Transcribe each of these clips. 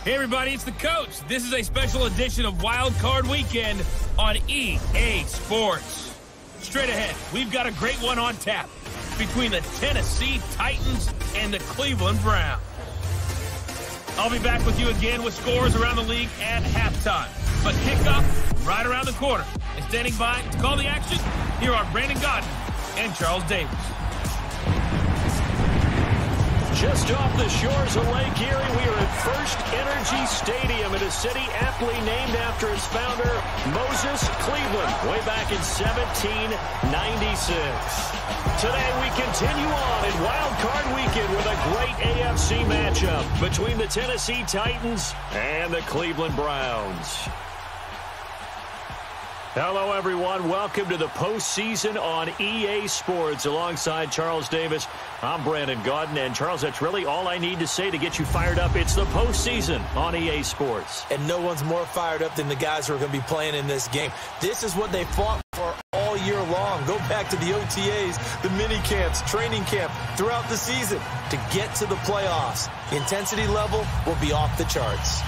Hey everybody, it's the coach. This is a special edition of Wildcard Weekend on EA Sports. Straight ahead, we've got a great one on tap between the Tennessee Titans and the Cleveland Browns. I'll be back with you again with scores around the league at halftime. But kickoff right around the corner. And standing by to call the action, here are Brandon Godden and Charles Davis. Just off the shores of Lake Erie, we are at First Energy Stadium in a city aptly named after its founder, Moses Cleveland, way back in 1796. Today, we continue on in Wild Card Weekend with a great AFC matchup between the Tennessee Titans and the Cleveland Browns. Hello, everyone. Welcome to the postseason on EA Sports. Alongside Charles Davis, I'm Brandon Godden. And, Charles, that's really all I need to say to get you fired up. It's the postseason on EA Sports. And no one's more fired up than the guys who are going to be playing in this game. This is what they fought for all year long. Go back to the OTAs, the mini camps, training camp, throughout the season to get to the playoffs. The intensity level will be off the charts.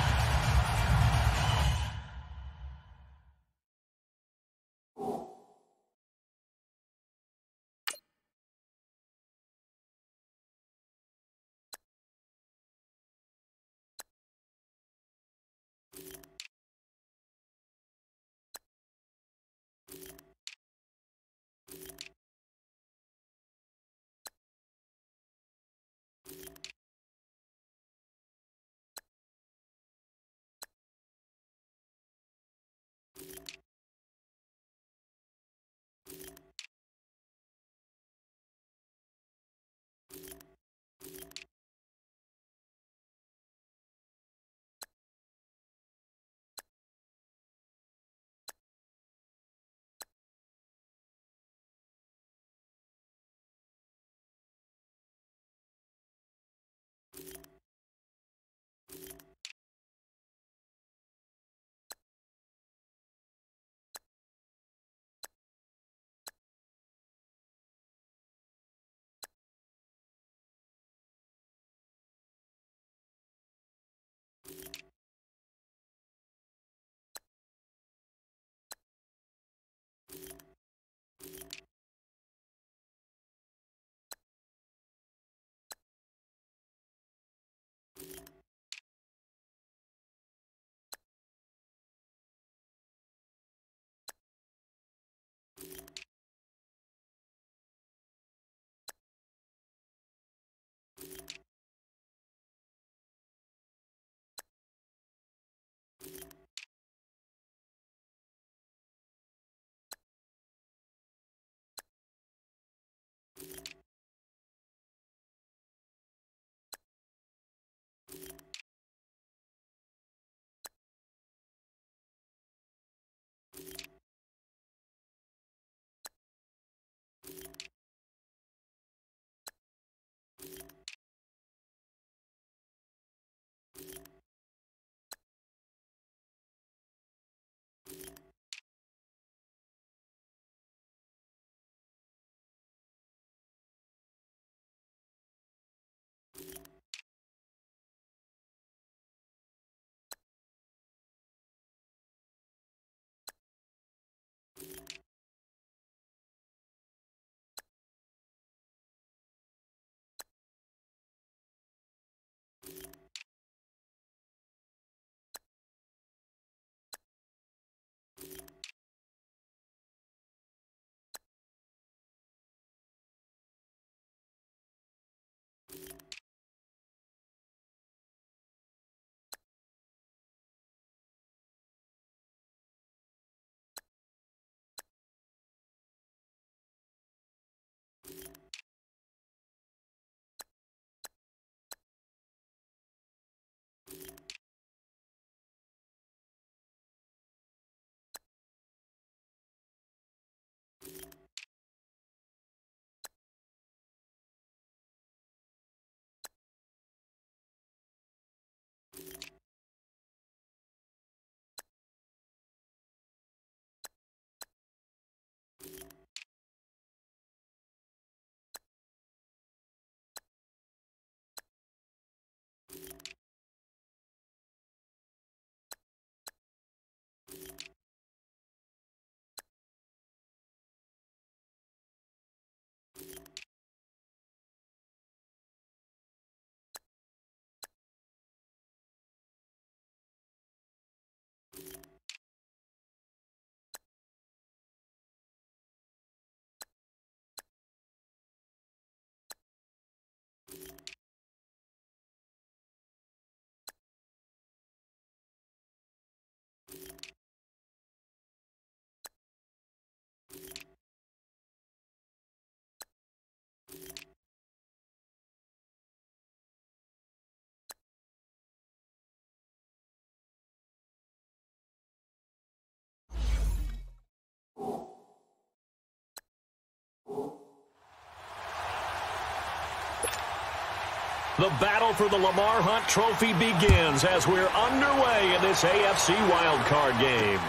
The battle for the Lamar Hunt Trophy begins as we're underway in this AFC Wildcard game.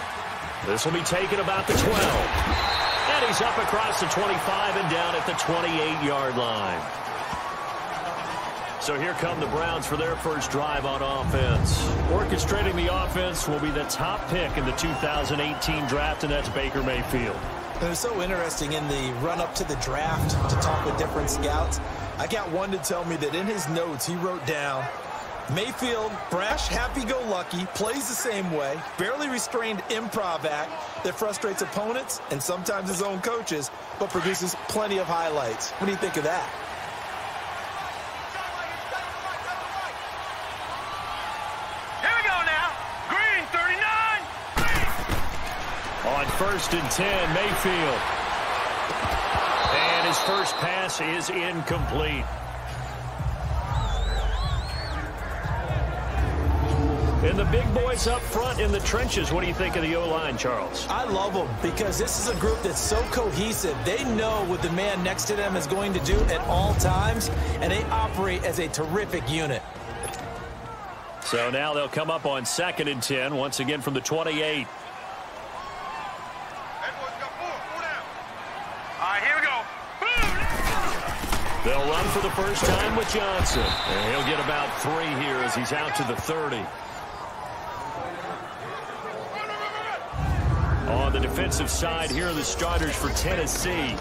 This will be taken about the 12. And he's up across the 25 and down at the 28-yard line. So here come the Browns for their first drive on offense. Orchestrating the offense will be the top pick in the 2018 draft, and that's Baker Mayfield. It was so interesting in the run-up to the draft to talk with different scouts. I got one to tell me that in his notes he wrote down, Mayfield, brash, happy-go-lucky, plays the same way, barely restrained improv act that frustrates opponents and sometimes his own coaches, but produces plenty of highlights. What do you think of that? Here we go now. Green, 39. On 1st and 10, Mayfield. And his first pass is incomplete. And the big boys up front in the trenches. What do you think of the O-line, Charles? I love them because this is a group that's so cohesive. They know what the man next to them is going to do at all times, and they operate as a terrific unit. So now they'll come up on 2nd and 10, once again from the 28. They'll run for the first time with Johnson. And he'll get about 3 here as he's out to the 30. On the defensive side, here are the starters for Tennessee.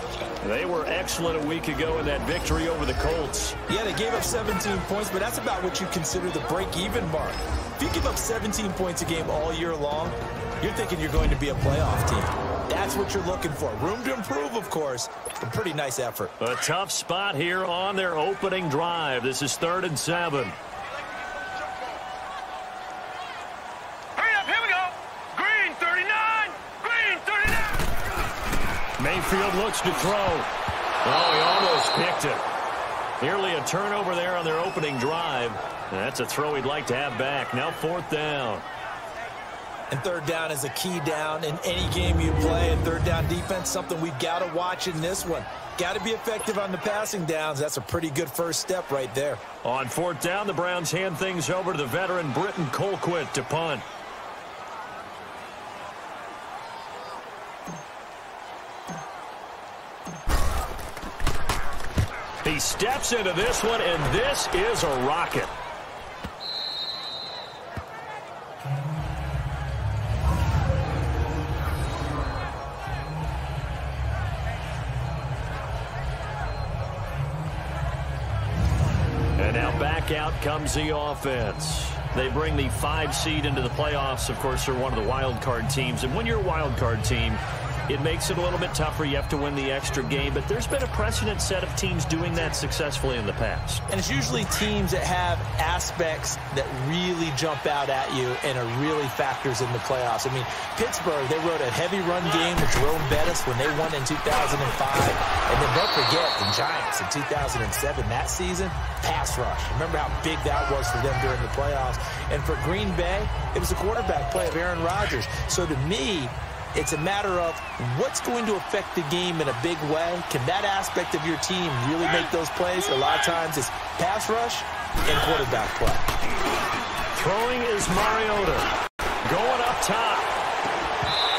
They were excellent a week ago in that victory over the Colts. Yeah, they gave up 17 points, but that's about what you consider the break-even mark. If you give up 17 points a game all year long, you're thinking you're going to be a playoff team. That's what you're looking for. Room to improve, of course. A pretty nice effort. A tough spot here on their opening drive. This is 3rd and 7. Hurry up, here we go. Green, 39. Green, 39. Mayfield looks to throw. Oh, he almost picked it. Nearly a turnover there on their opening drive. That's a throw he'd like to have back. Now 4th down. And 3rd down is a key down in any game you play. And 3rd down defense, something we've got to watch in this one. Got to be effective on the passing downs. That's a pretty good first step right there. On 4th down, the Browns hand things over to the veteran Britton Colquitt to punt. He steps into this one, and this is a rocket. And now back out comes the offense. They bring the 5 seed into the playoffs. Of course, they're one of the wild card teams. And when you're a wild card team, it makes it a little bit tougher. You have to win the extra game. But there's been a precedent set of teams doing that successfully in the past. And it's usually teams that have aspects that really jump out at you and are really factors in the playoffs. I mean, Pittsburgh, they rode a heavy run game with Jerome Bettis when they won in 2005. And then don't forget the Giants in 2007, that season, pass rush. Remember how big that was for them during the playoffs. And for Green Bay, it was a quarterback play of Aaron Rodgers. So to me, it's a matter of what's going to affect the game in a big way. Can that aspect of your team really make those plays? A lot of times it's pass rush and quarterback play. Throwing is Mariota. Going up top.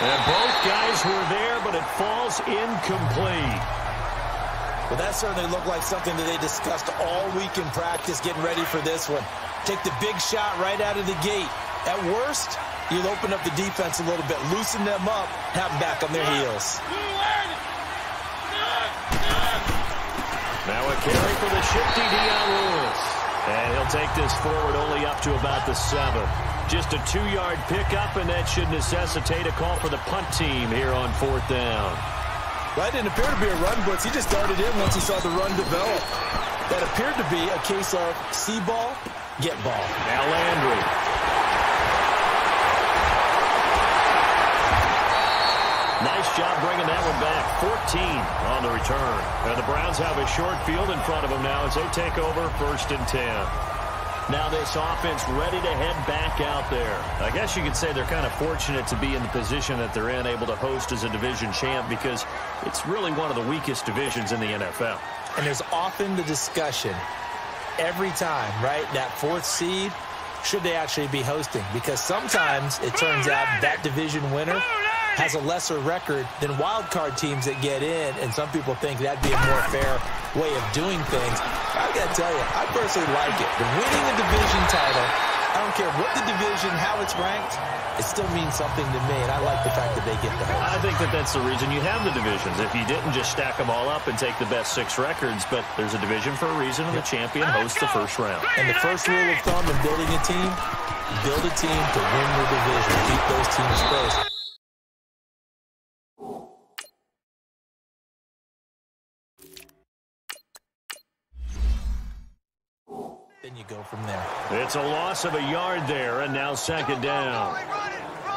And both guys were there, but it falls incomplete. Well, that certainly looked like something that they discussed all week in practice getting ready for this one. Take the big shot right out of the gate. At worst, you'll open up the defense a little bit, loosen them up, have them back on their heels. Now a carry for the shifty Dion Lewis. And he'll take this forward only up to about the 7. Just a 2-yard pickup, and that should necessitate a call for the punt team here on 4th down. Well, it didn't appear to be a run blitz. He just darted in once he saw the run develop. That appeared to be a case of see ball, get ball. Now Landry. Nice job bringing that one back. 14 on the return. And the Browns have a short field in front of them now as they take over 1st and 10. Now this offense ready to head back out there. I guess you could say they're kind of fortunate to be in the position that they're in, able to host as a division champ, because it's really one of the weakest divisions in the NFL. And there's often the discussion, every time, right? That 4th seed, should they actually be hosting? Because sometimes it turns out that division winner has a lesser record than wildcard teams that get in, and some people think that'd be a more fair way of doing things. I got to tell you, I personally like it. The winning a division title, I don't care what the division, how it's ranked, it still means something to me, and I like the fact that they get the host. I think that that's the reason you have the divisions. If you didn't just stack them all up and take the best 6 records, but there's a division for a reason, and the champion hosts the first round. And the first rule of thumb in building a team, build a team to win your division. Beat those teams first. Then you go from there. It's a loss of a yard there, and now 2nd down.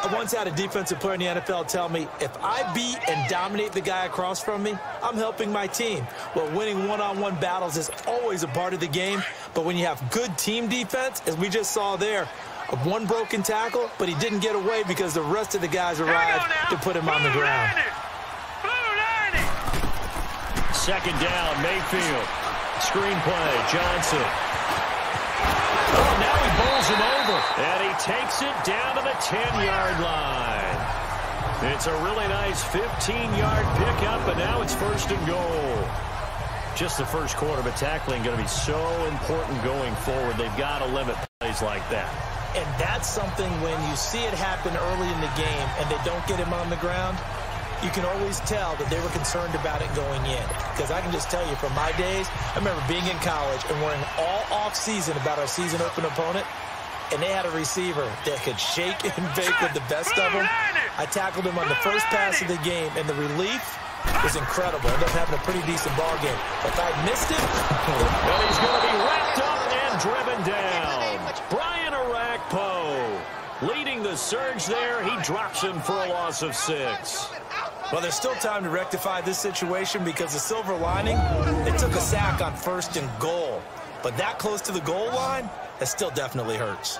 I once had a defensive player in the NFL tell me, if I beat and dominate the guy across from me, I'm helping my team. Well, winning one-on-one battles is always a part of the game, but when you have good team defense, as we just saw there, one broken tackle, but he didn't get away because the rest of the guys arrived to put him on the ground. 2nd down, Mayfield. Screenplay, Johnson. Oh, now he bowls him over, and he takes it down to the 10-yard line. It's a really nice 15-yard pickup, and now it's 1st and goal. Just the first quarter, but tackling going to be so important going forward. They've got to limit plays like that. And that's something when you see it happen early in the game and they don't get him on the ground, you can always tell that they were concerned about it going in. Because I can just tell you from my days, I remember being in college and worrying all off-season about our season open opponent, and they had a receiver that could shake and bake with the best of them. I tackled him on the first pass of the game, and the relief was incredible. Ended up having a pretty decent ball game. But if I missed it, and he's going to be wrapped up and driven down. Brian Arakpo leading the surge there. He drops him for a loss of 6. Well, there's still time to rectify this situation because the silver lining, they took a sack on 1st and goal. But that close to the goal line, that still definitely hurts.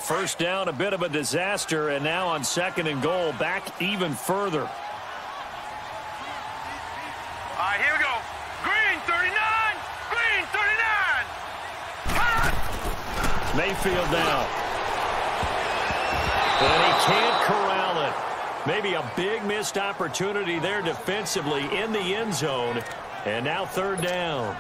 First down, a bit of a disaster, and now on 2nd and goal, back even further. All right, here we go. Green 39! Green 39! Mayfield now. And he can't corral it. Maybe a big missed opportunity there defensively in the end zone. And now 3rd down.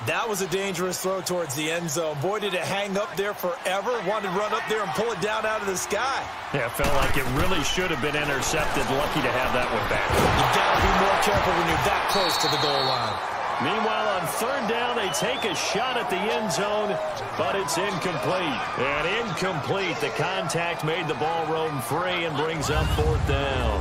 That was a dangerous throw towards the end zone. Boy, did it hang up there forever. Wanted to run up there and pull it down out of the sky. Yeah, it felt like it really should have been intercepted. Lucky to have that one back. You've got to be more careful when you're that close to the goal line. Meanwhile, on 3rd down, they take a shot at the end zone, but it's incomplete. And incomplete. The contact made the ball roam free and brings up 4th down.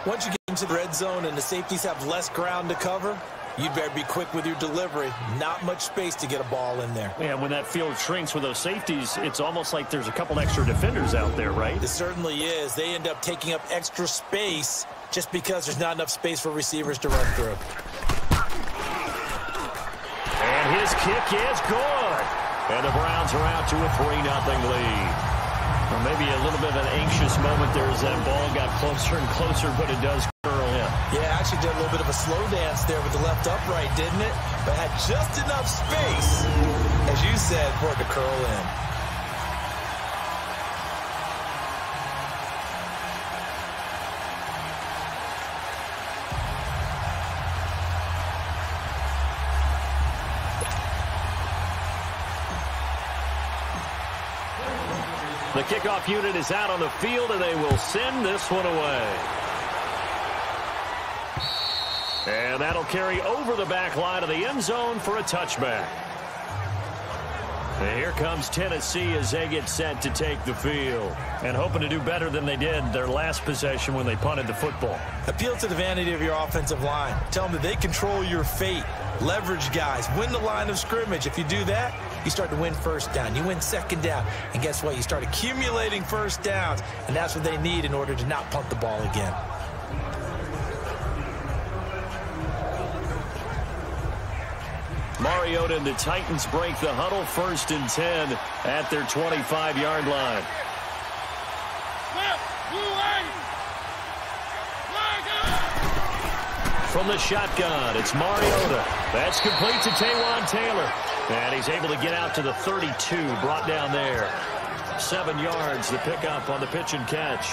Once you get into the red zone and the safeties have less ground to cover, you better be quick with your delivery. Not much space to get a ball in there. Yeah, when that field shrinks with those safeties, it's almost like there's a couple extra defenders out there, right? It certainly is. They end up taking up extra space just because there's not enough space for receivers to run through. And his kick is good. And the Browns are out to a 3-0 lead. Well, maybe a little bit of an anxious moment there as that ball got closer and closer, but it does curl in. Yeah, actually did a little bit of a slow dance there with the left upright, didn't it? But had just enough space, as you said, for it to curl in. The kickoff unit is out on the field, and they will send this one away. And that'll carry over the back line of the end zone for a touchback. And here comes Tennessee as they get set to take the field. And hoping to do better than they did their last possession when they punted the football. Appeal to the vanity of your offensive line. Tell them that they control your fate. Leverage guys. Win the line of scrimmage. If you do that, you start to win 1st down. You win 2nd down. And guess what? You start accumulating 1st downs. And that's what they need in order to not punt the ball again. Mariota and the Titans break the huddle. 1st and 10 at their 25-yard line. Blue line. from the shotgun. It's Mariota. That's complete to Taywan Taylor. And he's able to get out to the 32, brought down there. 7 yards, the pickup on the pitch and catch.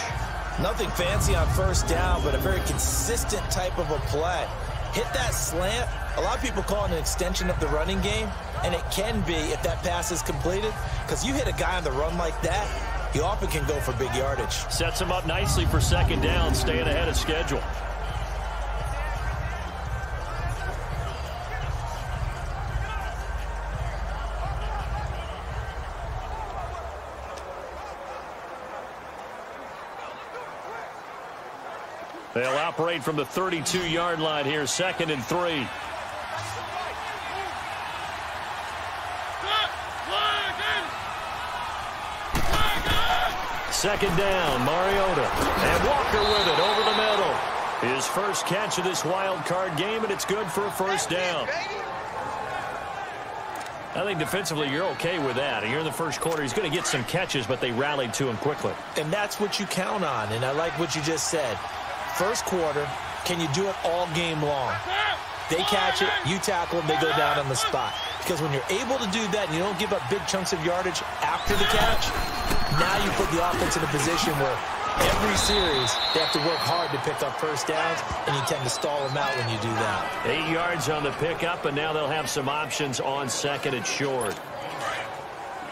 Nothing fancy on first down, but a very consistent type of a play. Hit that slant. A lot of people call it an extension of the running game, and it can be if that pass is completed, because you hit a guy on the run like that, he often can go for big yardage. Sets him up nicely for second down, staying ahead of schedule. They'll operate from the 32-yard line here, 2nd and 3. Second down, Mariota. And Walker with it over the middle. His first catch of this wild card game, and it's good for a first down. I think defensively you're okay with that. Here in the first quarter, he's going to get some catches, but they rallied to him quickly. And that's what you count on, and I like what you just said. First quarter, can you do it all game long? They catch it, you tackle them, they go down on the spot. Because when you're able to do that and you don't give up big chunks of yardage after the catch, now you put the offense in a position where every series they have to work hard to pick up first downs, and you tend to stall them out when you do that. 8 yards on the pickup, and now they'll have some options on second and short.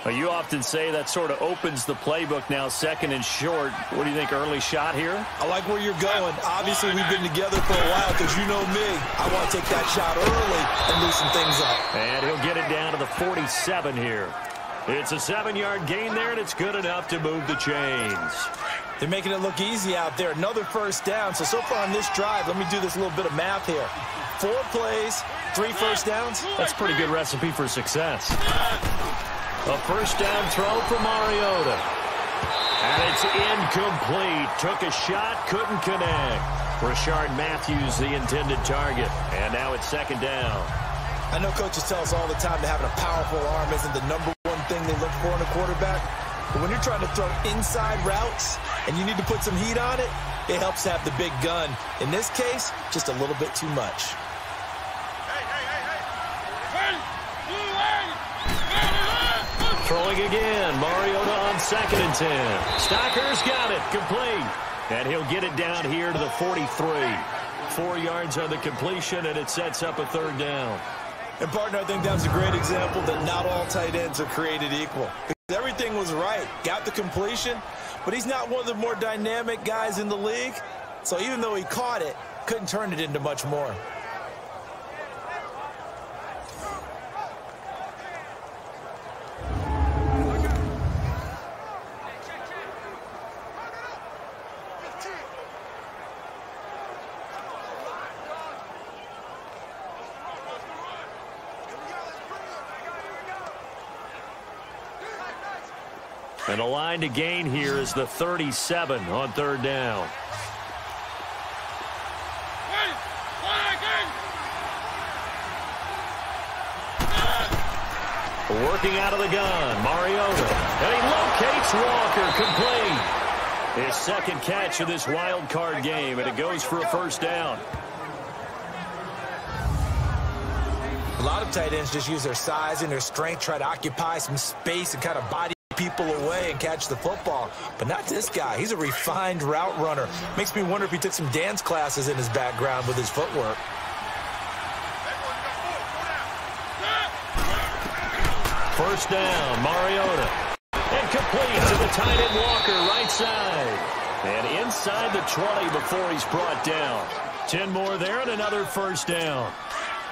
You often say that sort of opens the playbook now, second and short. What do you think, early shot here? I like where you're going. Obviously, we've been together for a while because you know me. I want to take that shot early and loosen things up. And he'll get it down to the 47 here. It's a 7-yard gain there, and it's good enough to move the chains. They're making it look easy out there. Another first down. So far on this drive, let me do this little bit of math here. 4 plays, 3 first downs. That's a pretty good recipe for success. A first down throw for Mariota. And it's incomplete. Took a shot, couldn't connect. Rashard Matthews, the intended target. And now it's second down. I know coaches tell us all the time that having a powerful arm isn't the number one thing they look for in a quarterback. But when you're trying to throw inside routes and you need to put some heat on it, it helps to have the big gun. In this case, just a little bit too much. Throwing again, Mariota on 2nd and 10. Stocker's got it, complete. And he'll get it down here to the 43. 4 yards on the completion, and it sets up a third down. And, partner, I think that was a great example that not all tight ends are created equal. Because everything was right. Got the completion, but he's not one of the more dynamic guys in the league. So even though he caught it, couldn't turn it into much more. And the line to gain here is the 37 on third down. Working out of the gun, Mariota. And he locates Walker, complete. His second catch of this wild card game, and it goes for a first down. A lot of tight ends just use their size and their strength, try to occupy some space and kind of body people away and catch the football. But not this guy. He's a refined route runner. Makes me wonder if he took some dance classes in his background with his footwork. First down, Mariota. And complete to the tight end Walker, right side. And inside the 20 before he's brought down. 10 more there and another first down.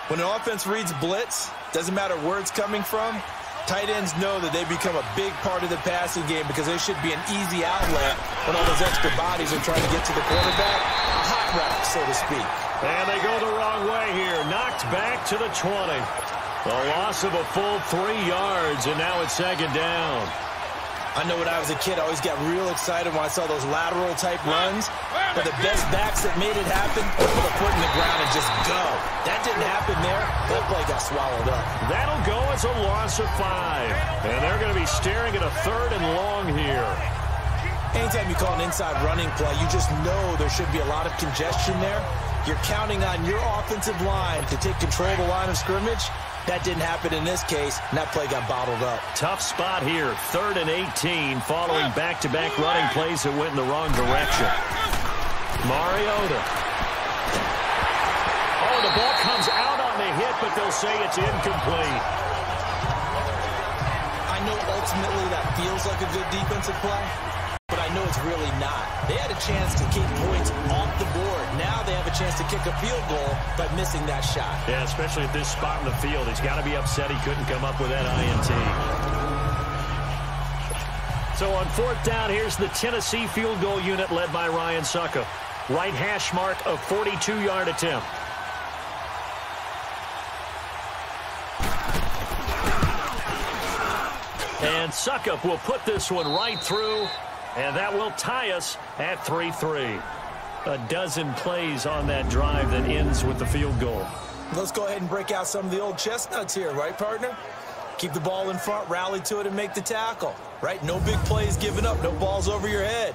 When an offense reads blitz, doesn't matter where it's coming from, tight ends know that they become a big part of the passing game because they should be an easy outlet when all those extra bodies are trying to get to the quarterback. A hot route, so to speak. And they go the wrong way here. Knocked back to the 20. A loss of a full 3 yards, and now it's second down. I know when I was a kid, I always got real excited when I saw those lateral-type runs. But the best backs that made it happen put a foot in the ground and just go. That didn't happen there. That play got swallowed up. That'll go as a loss of 5. And they're going to be staring at a 3rd and long here. Anytime you call an inside running play, you just know there should be a lot of congestion there. You're counting on your offensive line to take control of the line of scrimmage. That didn't happen in this case, and that play got bottled up. Tough spot here, 3rd and 18, following back-to-back running plays that went in the wrong direction. Mariota. Oh, the ball comes out on the hit, but they'll say it's incomplete. I know ultimately that feels like a good defensive play, but I know it's really not. They had a chance to keep points off the board. Now they have a chance to kick a field goal by missing that shot. Yeah, especially at this spot in the field. He's got to be upset he couldn't come up with that INT. So on 4th down, here's the Tennessee field goal unit led by Ryan Suckup. Right hash mark of 42-yard attempt. And Suckup will put this one right through, and that will tie us at 3-3. A dozen plays on that drive that ends with the field goal. Let's go ahead and break out some of the old chestnuts here, right, partner? Keep the ball in front, rally to it, and make the tackle, right? No big plays given up, no balls over your head.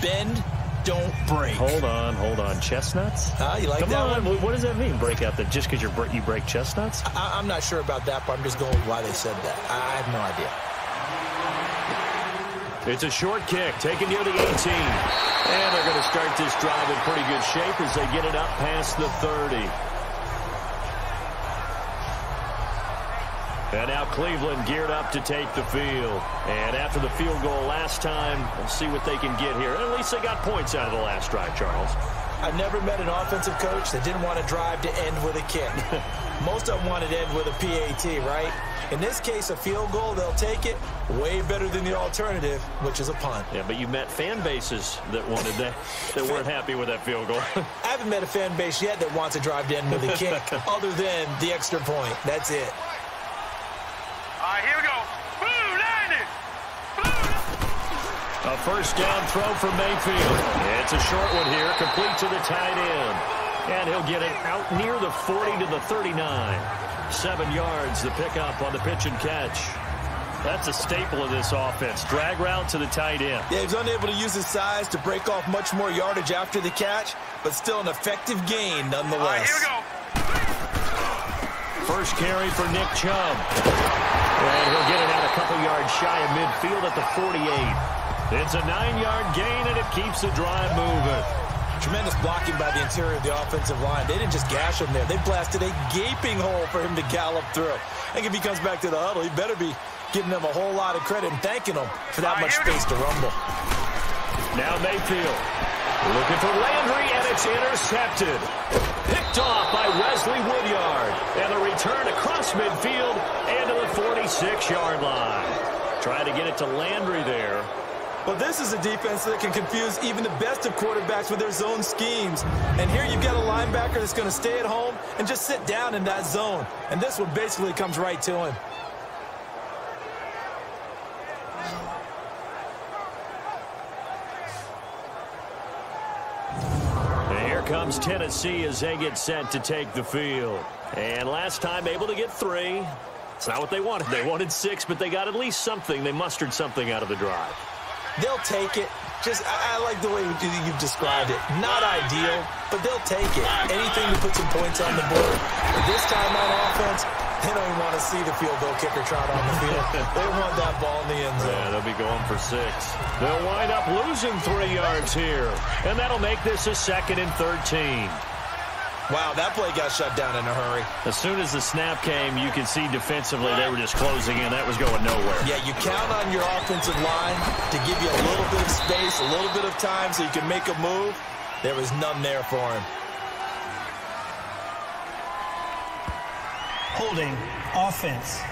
Bend, don't break. Hold on. Chestnuts? You like that one? What does that mean, break out that just because you break chestnuts? I'm not sure about that, but I'm just going with why they said that. I have no idea. It's a short kick, taken near the 18. And they're going to start this drive in pretty good shape as they get it up past the 30. And now Cleveland geared up to take the field. And after the field goal last time, we'll see what they can get here. At least they got points out of the last drive, Charles. I've never met an offensive coach that didn't want to drive to end with a kick. Most of them wanted to end with a PAT, right? In this case, a field goal, they'll take it. Way better than the alternative, which is a punt. Yeah, but you met fan bases that wanted that weren't happy with that field goal. I haven't met a fan base yet that wants to drive to end with a kick other than the extra point. That's it. All right, here we go. Blue, 90. A first down throw for Mayfield. It's a short one here, complete to the tight end. And he'll get it out near the 40 to the 39. 7 yards, the pickup on the pitch and catch. That's a staple of this offense. Drag route to the tight end. Yeah, he's unable to use his size to break off much more yardage after the catch, but still an effective gain nonetheless. All right, here we go. First carry for Nick Chubb. And he'll get it out a couple yards shy of midfield at the 48. It's a 9-yard gain, and it keeps the drive moving. Tremendous blocking by the interior of the offensive line. They didn't just gash him there. They blasted a gaping hole for him to gallop through. I think if he comes back to the huddle, he better be giving them a whole lot of credit and thanking them for that much space to rumble. Now Mayfield looking for Landry, and it's intercepted. Picked off by Wesley Woodyard. And a return across midfield and to the 46-yard line. Trying to get it to Landry there. Well, this is a defense that can confuse even the best of quarterbacks with their zone schemes. And here you've got a linebacker that's going to stay at home and just sit down in that zone. And this one basically comes right to him. And here comes Tennessee as they get set to take the field. And last time able to get 3. It's not what they wanted. They wanted 6, but they got at least something. They mustered something out of the drive. They'll take it. I like the way you've described it. Not ideal, but they'll take it. Anything to put some points on the board. But this time on offense, they don't even want to see the field goal kicker trot on the field. They want that ball in the end zone. Yeah, they'll be going for 6. They'll wind up losing 3 yards here. And that'll make this a 2nd and 13. Wow, that play got shut down in a hurry. As soon as the snap came, you could see defensively they were just closing in. That was going nowhere. Yeah, you count on your offensive line to give you a little bit of space, a little bit of time so you can make a move. There was none there for him. Holding offense.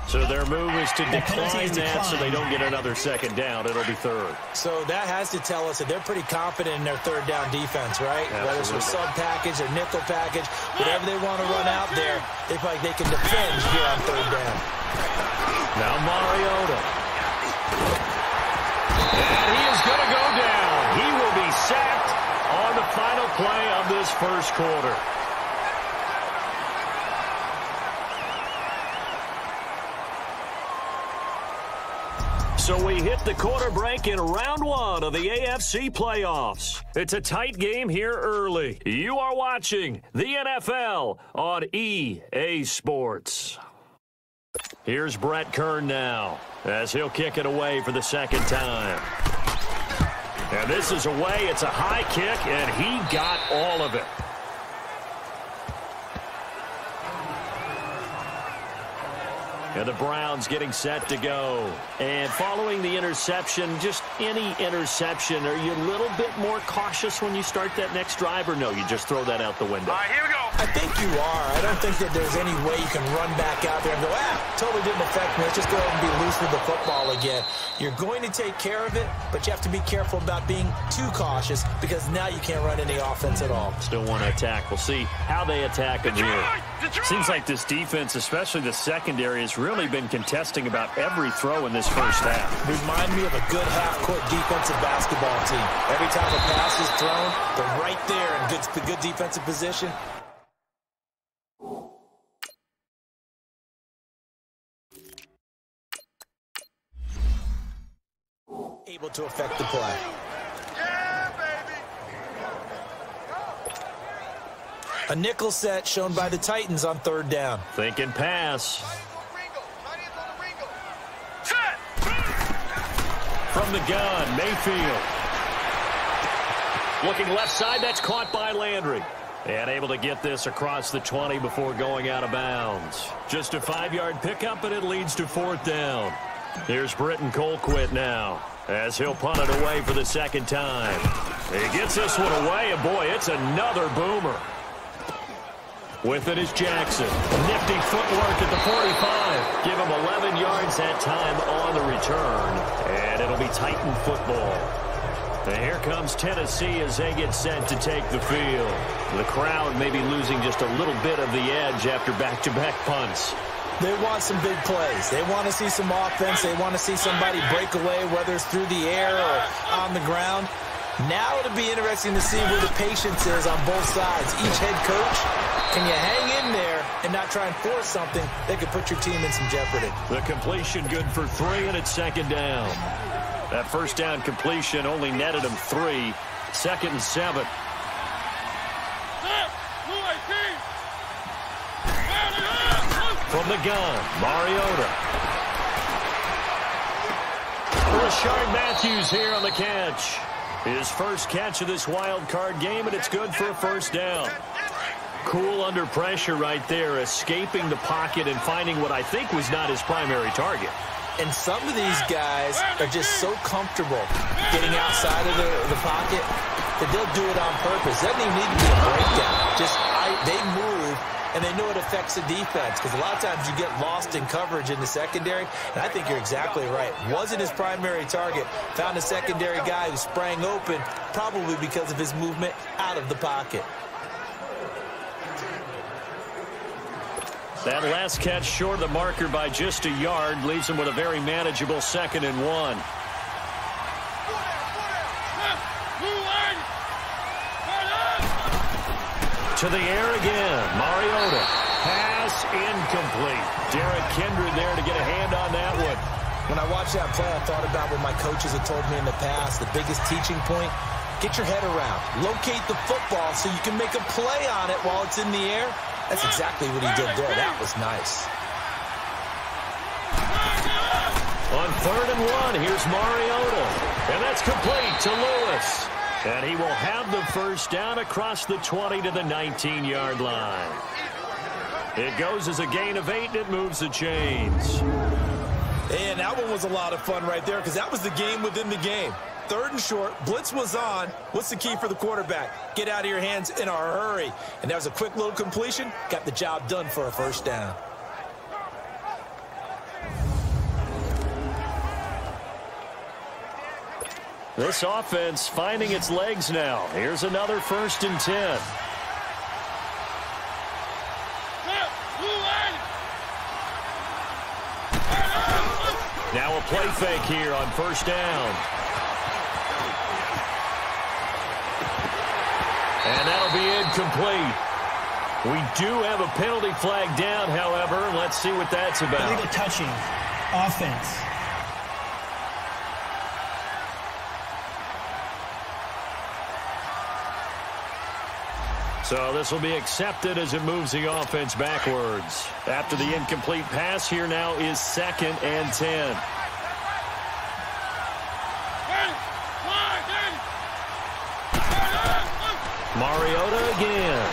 So their move is to decline that so they don't get another 2nd down. It'll be 3rd. So that has to tell us that they're pretty confident in their 3rd down defense, right? Absolutely. Whether it's a sub package or nickel package, whatever they want to run out there, they feel like they can defend here on 3rd down. Now Mariota. And he is going to go down. He will be sacked on the final play of this first quarter. So we hit the quarter break in round one of the AFC playoffs. It's a tight game here early. You are watching the NFL on EA Sports. Here's Brett Kern now as he'll kick it away for the second time. And this is away. It's a high kick, and he got all of it. And the Browns getting set to go. And following the interception, just any interception, are you a little bit more cautious when you start that next drive, or no, you just throw that out the window? All right, here we go. I think you are. I don't think that there's any way you can run back out there and go, totally didn't affect me. Let's just go ahead and be loose with the football again. You're going to take care of it, but you have to be careful about being too cautious because now you can't run any offense at all. Still want to attack. We'll see how they attack him here. Seems like this defense, especially the secondary, has really been contesting about every throw in this first half. Remind me of a good half-court defensive basketball team. Every time a pass is thrown, they're right there in good defensive position. Able to affect the play. Yeah, baby. A nickel set shown by the Titans on third down. Thinking pass. Set. From the gun, Mayfield. Looking left side, that's caught by Landry. And able to get this across the 20 before going out of bounds. Just a 5-yard pickup, and it leads to fourth down. Here's Britton Colquitt now, as he'll punt it away for the second time. He gets this one away, and boy, it's another boomer. With it is Jackson. Nifty footwork at the 45. Give him 11 yards that time on the return, and it'll be Titan football. And here comes Tennessee as they get set to take the field. The crowd may be losing just a little bit of the edge after back-to-back punts. They want some big plays. They want to see some offense. They want to see somebody break away, whether it's through the air or on the ground. Now it'll be interesting to see where the patience is on both sides. Each head coach, can you hang in there and not try and force something that could put your team in some jeopardy? The completion good for 3, and it's second down. That first down completion only netted him 3. Second and 7. From the gun, Mariota. Rashard Matthews here on the catch. His first catch of this wild card game, and it's good for a first down. Cool under pressure right there, escaping the pocket and finding what I think was not his primary target. And some of these guys are just so comfortable getting outside of the pocket that they'll do it on purpose. It doesn't even need to be a breakdown. They move, and they know it affects the defense because a lot of times you get lost in coverage in the secondary, and I think you're exactly right. Wasn't his primary target. Found a secondary guy who sprang open, probably because of his movement out of the pocket. That last catch short of the marker by just a yard leaves him with a very manageable 2nd and 1. To the air again. Mariota. Pass incomplete. Derek Kindred there to get a hand on that one. When I watched that play, I thought about what my coaches had told me in the past. The biggest teaching point, get your head around. Locate the football so you can make a play on it while it's in the air. That's exactly what he did there. That was nice. On 3rd and 1, here's Mariota. And that's complete to Lewis. And he will have the first down across the 20 to the 19-yard line. It goes as a gain of 8, and it moves the chains. And that one was a lot of fun right there because that was the game within the game. 3rd and short, blitz was on. What's the key for the quarterback? Get out of your hands in a hurry. And that was a quick little completion. Got the job done for a first down. This offense finding its legs now. Here's another 1st and 10. Now a play fake here on 1st down. And that'll be incomplete. We do have a penalty flag down, however. Let's see what that's about. Illegal touching. Offense. So this will be accepted as it moves the offense backwards. After the incomplete pass, here now is 2nd and 10. Mariota again.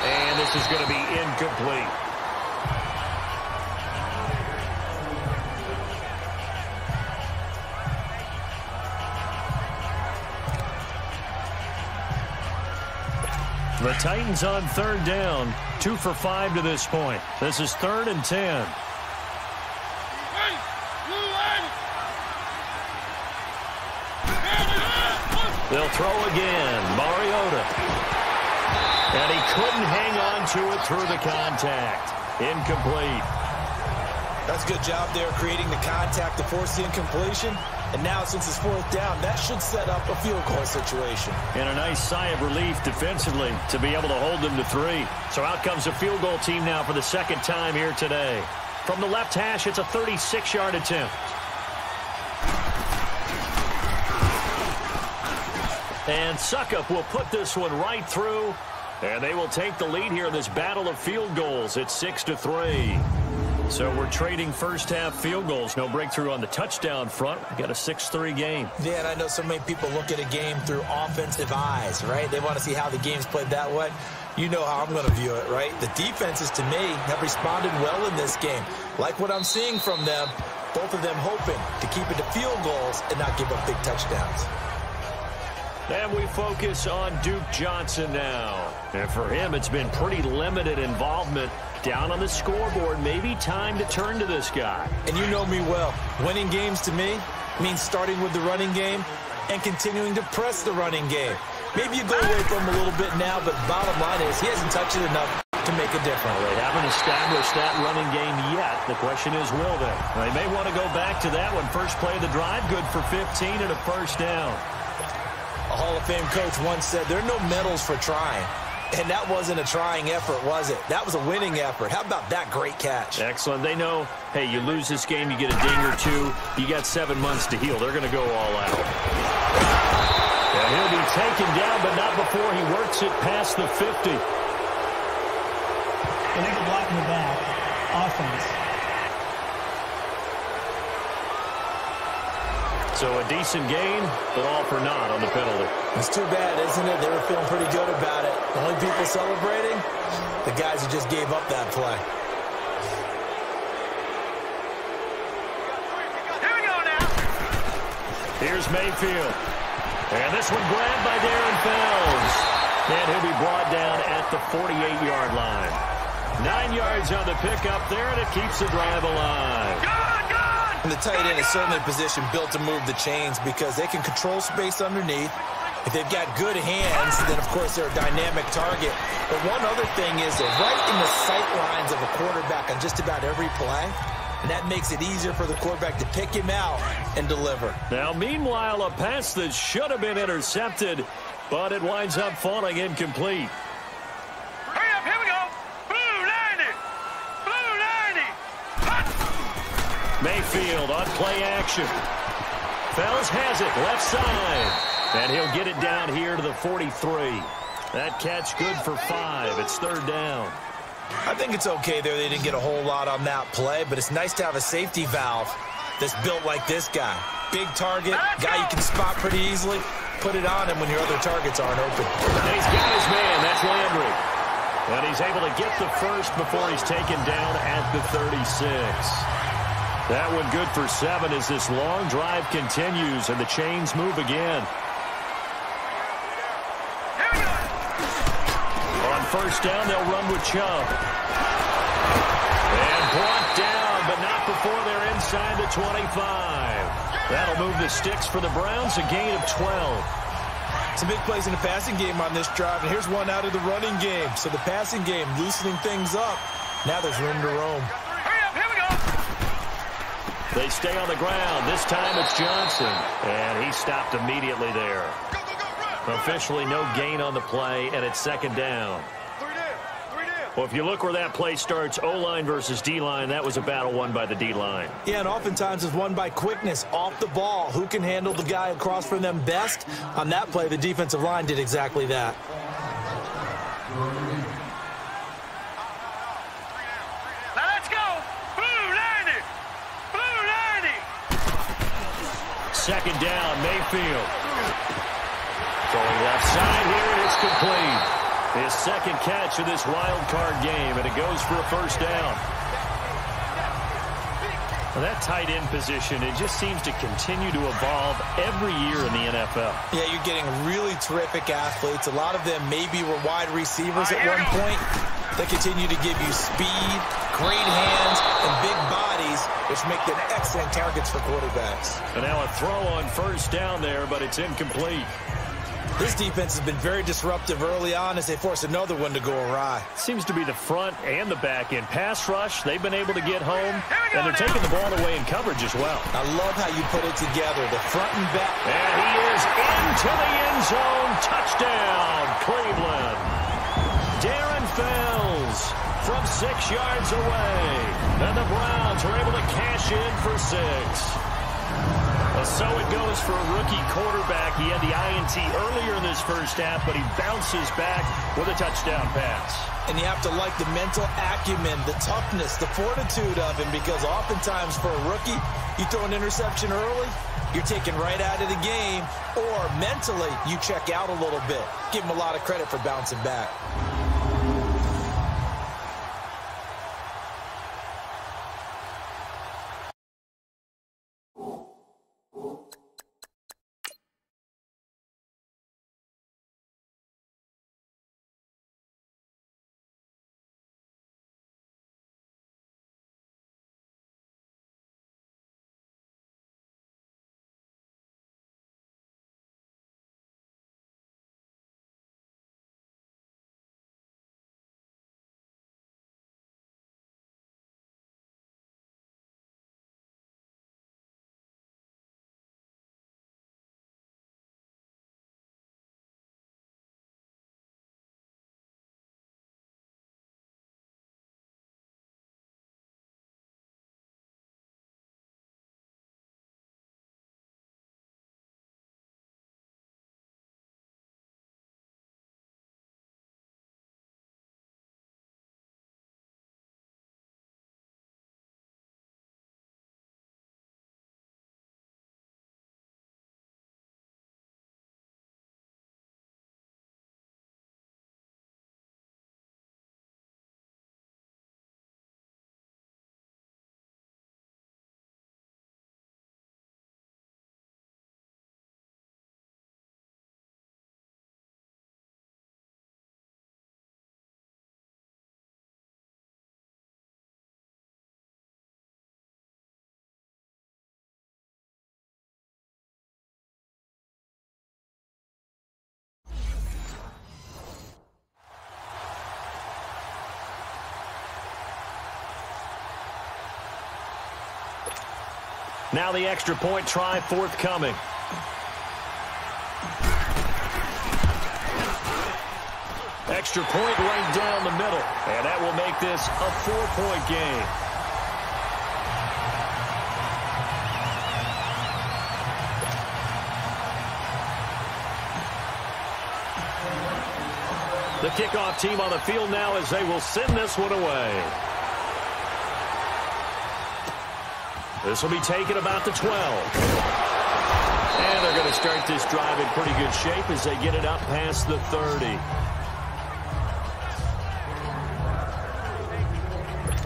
And this is going to be incomplete. The Titans on 3rd down, 2 for 5 to this point. This is 3rd and 10. They'll throw again. Mariota. And he couldn't hang on to it through the contact. Incomplete. That's a good job there creating the contact to force the incompletion. And now since it's 4th down, that should set up a field goal situation. And a nice sigh of relief defensively to be able to hold them to 3. So out comes a field goal team now for the 2nd time here today. From the left hash, it's a 36-yard attempt. And Suckup will put this one right through. And they will take the lead here in this battle of field goals at 6-3. So we're trading first-half field goals. No breakthrough on the touchdown front. We've got a 6-3 game. Yeah, and I know so many people look at a game through offensive eyes, right? They want to see how the game's played that way. You know how I'm going to view it, right? The defenses, to me, have responded well in this game. Like what I'm seeing from them, both of them hoping to keep it to field goals and not give up big touchdowns. And we focus on Duke Johnson now. And for him, it's been pretty limited involvement. Down on the scoreboard, maybe time to turn to this guy. And you know me well. Winning games to me means starting with the running game and continuing to press the running game. Maybe you go away from him a little bit now, but bottom line is he hasn't touched it enough to make a difference. Well, they haven't established that running game yet. The question is, will they? They may want to go back to that one. First play of the drive, good for 15 and a 1st down. A Hall of Fame coach once said there are no medals for trying. And that wasn't a trying effort, was it? That was a winning effort. How about that great catch? Excellent. They know, hey, you lose this game, you get a ding or 2. You got 7 months to heal. They're going to go all out. And he'll be taken down, but not before he works it past the 50. Illegal block in the back. Offense. So a decent gain, but all for naught on the penalty. It's too bad, isn't it? They were feeling pretty good about it. The only people celebrating, the guys who just gave up that play. Here we go now. Here's Mayfield. And this one grabbed by Darren Fells. And he'll be brought down at the 48-yard line. 9 yards on the pickup there, and it keeps the drive alive. And the tight end is certainly a position built to move the chains because they can control space underneath. If they've got good hands, then, of course, they're a dynamic target. But one other thing is they're right in the sight lines of a quarterback on just about every play. And that makes it easier for the quarterback to pick him out and deliver. Now, meanwhile, a pass that should have been intercepted, but it winds up falling incomplete. Hurry up, here we go. Blue 90. Blue 90. Hot. Mayfield on play action. Fells has it left side. And he'll get it down here to the 43. That catch good for 5. It's 3rd down. I think it's okay there. They didn't get a whole lot on that play, but it's nice to have a safety valve that's built like this guy. Big target, guy you can spot pretty easily. Put it on him when your other targets aren't open. And he's got his man. That's Landry. And he's able to get the first before he's taken down at the 36. That one good for 7 as this long drive continues and the chains move again. On 1st down, they'll run with Chubb. And brought down, but not before they're inside the 25. That'll move the sticks for the Browns, a gain of 12. Some big plays in the passing game on this drive, and here's one out of the running game. So the passing game loosening things up. Now there's room to roam. Hurry up, here we go. They stay on the ground. This time it's Johnson. And he stopped immediately there. Officially no gain on the play, and it's 2nd down. Well, if you look where that play starts, O-line versus D-line, that was a battle won by the D-line. Yeah, and oftentimes it's won by quickness off the ball. Who can handle the guy across from them best? On that play, the defensive line did exactly that. Now let's go. Blue line it. Blue line it. Second down, Mayfield. Going left side here, and it's complete. His second catch of this wild card game, and it goes for a first down. Well, that tight end position, it just seems to continue to evolve every year in the NFL. Yeah, you're getting really terrific athletes. A lot of them maybe were wide receivers at one point. They continue to give you speed, great hands, and big bodies, which make them excellent targets for quarterbacks. And now a throw on first down there, but it's incomplete. This defense has been very disruptive early on as they force another one to go awry. Seems to be the front and the back end. Pass rush, they've been able to get home, and they're taking the ball away in coverage as well. I love how you put it together, the front and back. And he is into the end zone. Touchdown, Cleveland. Darren Fells from 6 yards away. And the Browns are able to cash in for 6. So it goes for a rookie quarterback. He had the INT earlier in this first half, but he bounces back with a touchdown pass. And you have to like the mental acumen, the toughness, the fortitude of him, because oftentimes for a rookie, you throw an interception early, you're taken right out of the game, or mentally you check out a little bit. Give him a lot of credit for bouncing back. Now the extra point try forthcoming. Extra point right down the middle. And that will make this a 4-point game. The kickoff team on the field now as they will send this one away. This will be taken about the 12. And they're going to start this drive in pretty good shape as they get it up past the 30.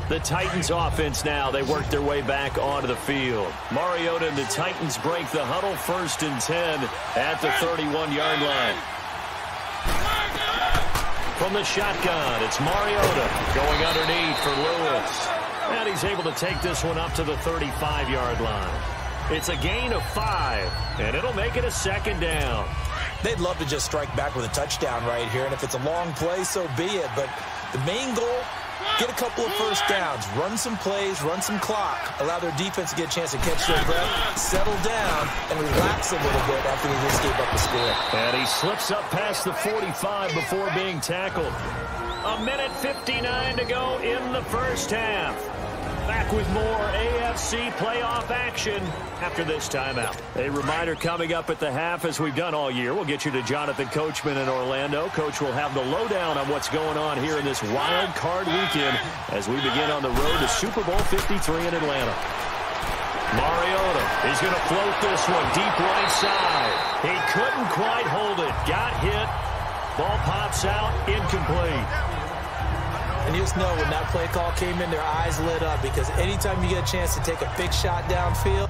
The Titans offense now, they work their way back onto the field. Mariota and the Titans break the huddle, 1st and 10 at the 31-yard line. From the shotgun, it's Mariota going underneath for Lewis. And he's able to take this one up to the 35-yard line. It's a gain of 5, and it'll make it a 2nd down. They'd love to just strike back with a touchdown right here, and if it's a long play, so be it. But the main goal, get a couple of first downs, run some plays, run some clock, allow their defense to get a chance to catch their breath, settle down, and relax a little bit after they just gave up the score. And he slips up past the 45 before being tackled. 1:59 to go in the first half. Back back with more AFC playoff action after this timeout. A reminder coming up at the half, as we've done all year. We'll get you to Jonathan Coachman in Orlando. Coach will have the lowdown on what's going on here in this wild card weekend as we begin on the road to Super Bowl 53 in Atlanta. Mariota is going to float this one deep right side. He couldn't quite hold it. Got hit. Ball pops out. Incomplete. And you just know when that play call came in, their eyes lit up, because anytime you get a chance to take a big shot downfield,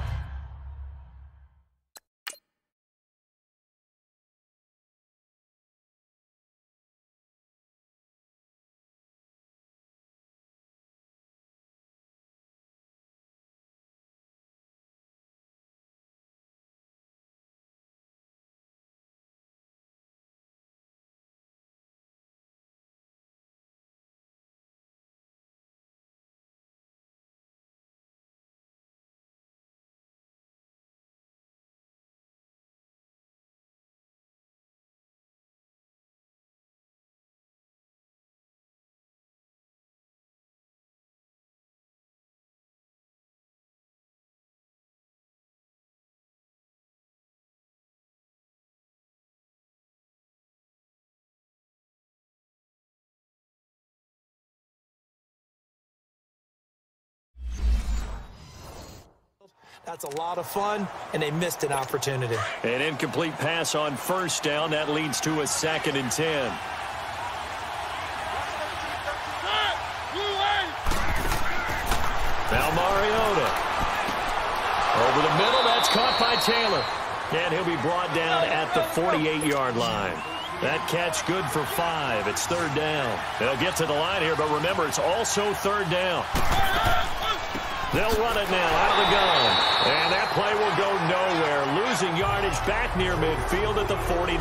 that's a lot of fun, and they missed an opportunity. An incomplete pass on first down. That leads to a 2nd and 10. Now Mariota. Over the middle. That's caught by Taylor. And he'll be brought down at the 48-yard line. That catch good for 5. It's 3rd down. They'll get to the line here, but remember, it's also 3rd down. They'll run it now out of the gun. And that play will go nowhere. Losing yardage back near midfield at the 49.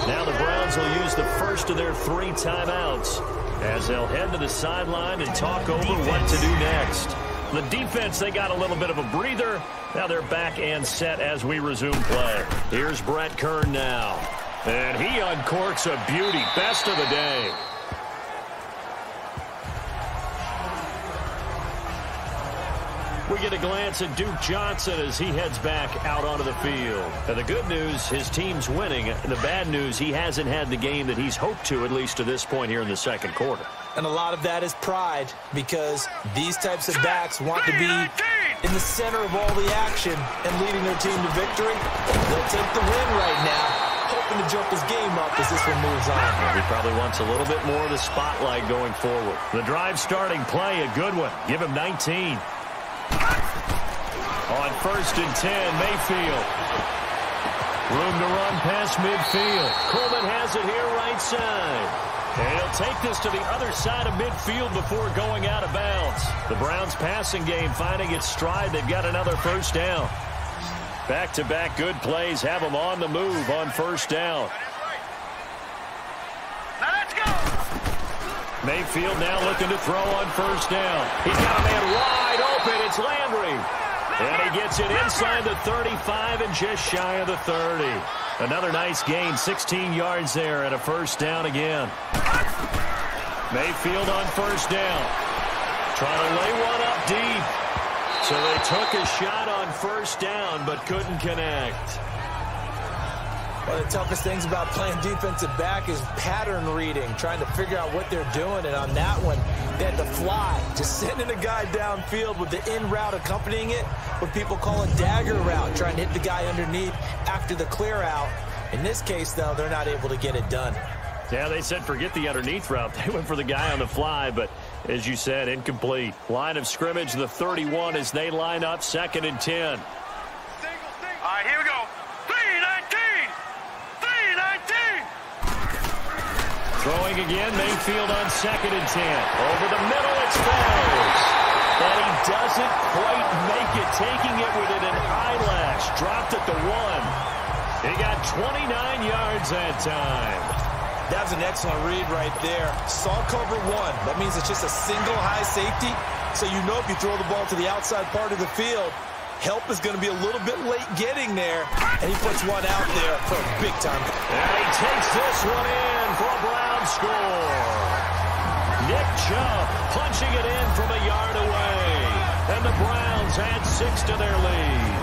Now the Browns will use the first of their 3 timeouts as they'll head to the sideline and talk over what to do next. The defense, they got a little bit of a breather. Now they're back and set as we resume play. Here's Brett Kern now. And he uncorks a beauty. Best of the day. We get a glance at Duke Johnson as he heads back out onto the field. And the good news, his team's winning. And the bad news, he hasn't had the game that he's hoped to, at least to this point here in the 2nd quarter. And a lot of that is pride, because these types of backs want to be in the center of all the action and leading their team to victory. They'll take the win right now, hoping to jump his game up as this one moves on. He probably wants a little bit more of the spotlight going forward. The drive starting play, a good one. Give him 19. On 1st and 10, Mayfield. Room to run past midfield. Coleman has it here right side. And he'll take this to the other side of midfield before going out of bounds. The Browns passing game finding its stride. They've got another 1st down. Back-to-back good plays have them on the move on 1st down. Now let's go. Mayfield now looking to throw on 1st down. He's got a man wide open. It's Landry. And he gets it inside the 35 and just shy of the 30. Another nice gain, 16 yards there and a 1st down again. Mayfield on 1st down. Trying to lay one up deep. So they took a shot on 1st down but couldn't connect. One of the toughest things about playing defensive back is pattern reading, trying to figure out what they're doing. And on that one, they had to fly, just sending a guy downfield with the in route accompanying it, what people call a dagger route, trying to hit the guy underneath after the clear out. In this case, though, they're not able to get it done. Yeah, they said forget the underneath route. They went for the guy on the fly, but as you said, incomplete. Line of scrimmage, the 31 as they line up, 2nd and 10. All right, here we go. 3-19. 3-19. Throwing again, Mayfield on 2nd and 10. Over the middle, it's Fells. And he doesn't quite make it, taking it within an eyelash. Dropped at the 1. He got 29 yards that time. That was an excellent read right there. Saw cover 1. That means it's just a single high safety. So you know if you throw the ball to the outside part of the field, help is going to be a little bit late getting there. And he puts one out there for a big time. And he takes this one in for a Brown score. Nick Chubb punching it in from a yard away. And the Browns add 6 to their lead.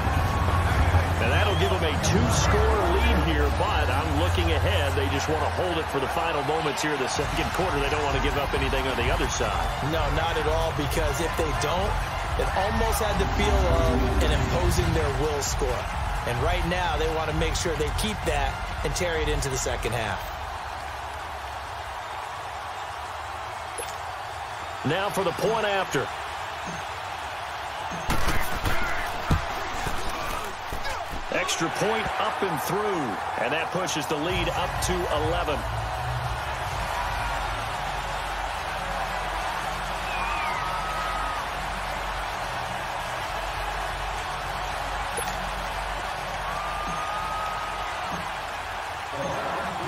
And that'll give them a 2-score lead here, but I'm looking ahead. They just want to hold it for the final moments here in the second quarter. They don't want to give up anything on the other side. No, not at all, because if they don't, it almost had the feel of an imposing their will score. And right now, they want to make sure they keep that and carry it into the second half. Now for the point after. Extra point up and through, and that pushes the lead up to 11.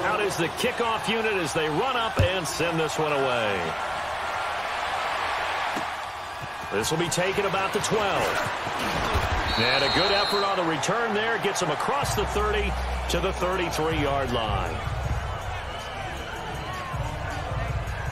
Out is the kickoff unit as they run up and send this one away. This will be taken about the 12. And a good effort on the return there. Gets them across the 30 to the 33-yard line.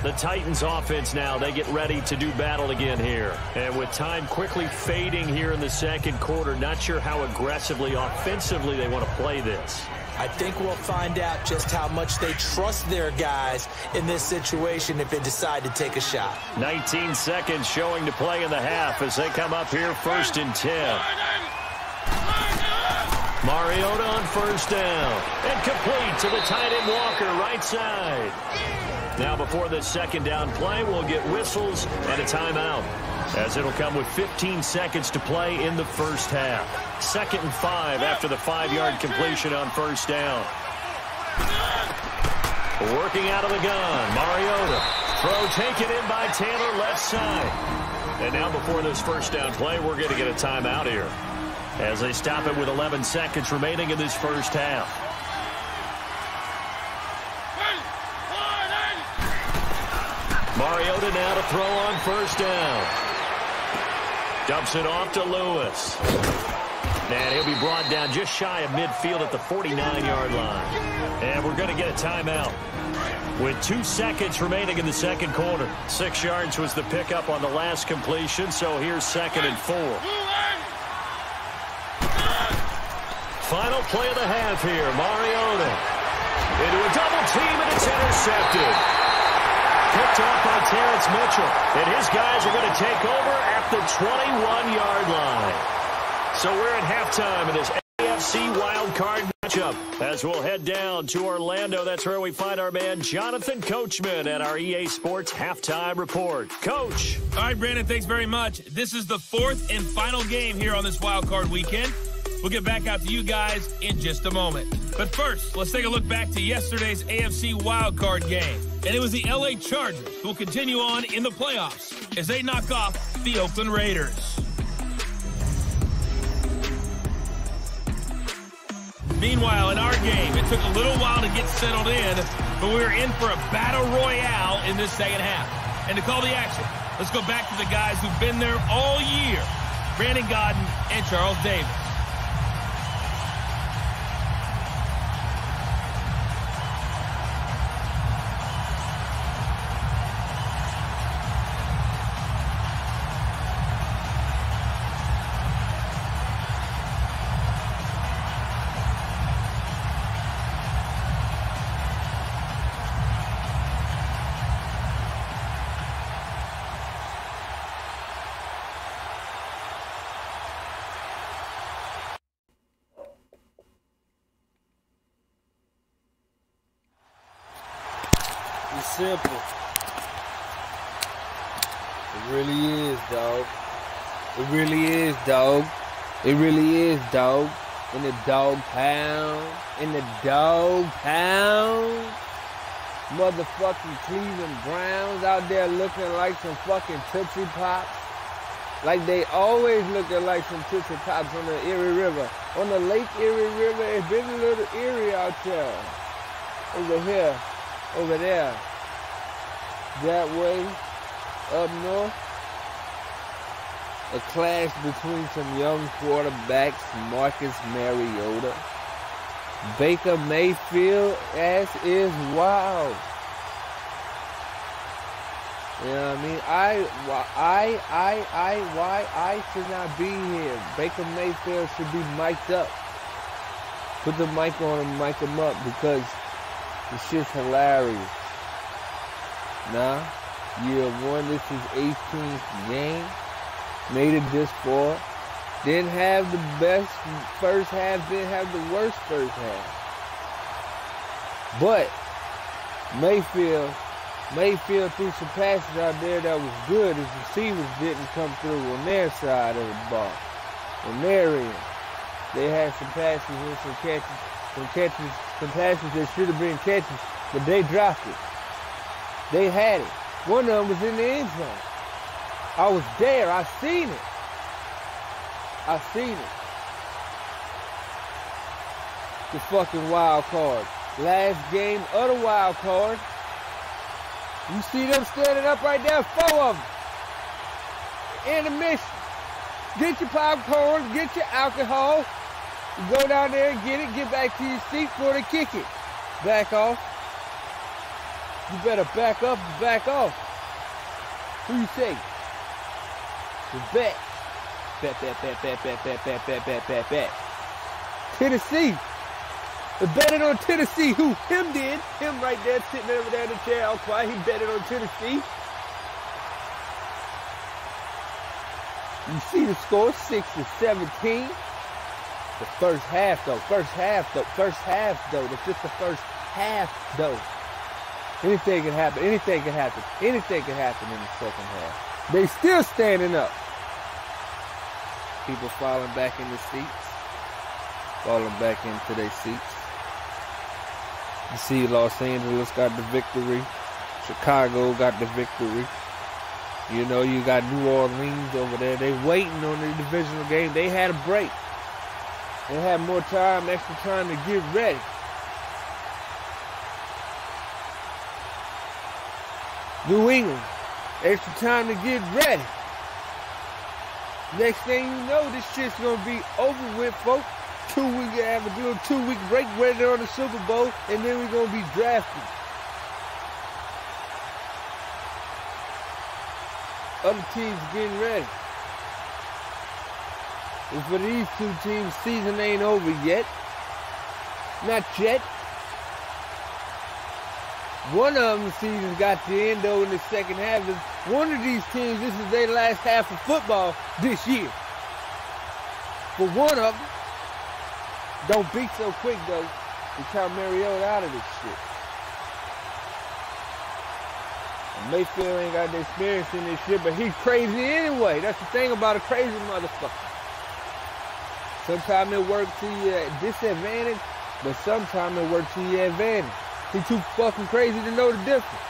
The Titans offense now, they get ready to do battle again here. And with time quickly fading here in the second quarter, not sure how aggressively, offensively they want to play this. I think we'll find out just how much they trust their guys in this situation if they decide to take a shot. 19 seconds showing to play in the half as they come up here 1st and 10. Mariota on 1st down. And complete to the tight end Walker, right side. Now before this 2nd down play, we'll get whistles and a timeout, as it'll come with 15 seconds to play in the first half. 2nd and 5 after the 5-yard completion on 1st down. Working out of the gun, Mariota. Throw taken in by Taylor, left side. And now before this 1st down play, we're going to get a timeout here, as they stop it with 11 seconds remaining in this first half. Mariota now to throw on 1st down. Dumps it off to Lewis. And he'll be brought down just shy of midfield at the 49-yard line. And we're going to get a timeout with 2 seconds remaining in the second quarter. 6 yards was the pickup on the last completion, so here's 2nd and 4. Final play of the half here. Mariota into a double team, and it's intercepted. Picked off by Terrence Mitchell. And his guys are going to take over at the 21-yard line. So we're at halftime in this AFC Wildcard matchup, as we'll head down to Orlando. That's where we find our man Jonathan Coachman at our EA Sports Halftime Report. Coach. All right, Brandon, thanks very much. This is the 4th and final game here on this Wildcard weekend. We'll get back out to you guys in just a moment. But first, let's take a look back to yesterday's AFC Wildcard game. And it was the LA Chargers who will continue on in the playoffs as they knock off the Oakland Raiders. Meanwhile, in our game, it took a little while to get settled in, but we were in for a battle royale in this second half. And to call the action, let's go back to the guys who've been there all year, Brandon Godden and Charles Davis. Simple. It really is, dog. It really is, dog. It really is, dog. In the dog pound. In the dog pound. Motherfucking Cleveland Browns out there looking like some fucking Tootsie Pops. Like they always looking like some Tootsie Pops on the Erie River. On the Lake Erie River, it's been a little eerie out there. Over here. Over there. That way, up north, a clash between some young quarterbacks, Marcus Mariota, Baker Mayfield, as is wild. You know what I mean? Why I should not be here. Baker Mayfield should be mic'd up. Put the mic on him, mic him up, because the shit's hilarious. Nah, year one, this is 18th game. Made it this far. Didn't have the best first half, didn't have the worst first half. But Mayfield threw some passes out there that was good. His receivers didn't come through on their side of the ball. On their end. They had some passes and some passes that should have been catches, but they dropped it. They had it. One of them was in the end zone. I was there. I seen it. The fucking wild card. Last game of the wild card. You see them standing up right there, 4 of them. Intermission. Get your popcorn, get your alcohol. Go down there and get it. Get back to your seat before they kick it. Back off. You better back up and back off. Who you say? The bet. Bet. Tennessee. The betting on Tennessee. Who? Him did. Him right there sitting over there in the chair all quiet. He betted on Tennessee. You see the score, 6-17. The first half though. That's just the first half though. Anything can happen in the second half. They still standing up. People falling back in the seats. Falling back into their seats. You see Los Angeles got the victory. Chicago got the victory. You know, you got New Orleans over there. They waiting on the divisional game. They had a break. They had more time, extra time to get ready. New England, extra time to get ready. Next thing you know, this shit's gonna be over with, folks. 2 weeks, have a little 2-week break, ready on the Super Bowl, and then we're gonna be drafted. Other teams getting ready. And for these two teams, season ain't over yet. Not yet. One of them, the season got to end though in the second half. One of these teams, this is their last half of football this year. For one of them, don't beat so quick though, to count Mariota out of this shit. And Mayfield ain't got the experience in this shit, but he's crazy anyway. That's the thing about a crazy motherfucker. Sometimes it works to your disadvantage, but sometimes it works to your advantage. He's too fucking crazy to know the difference.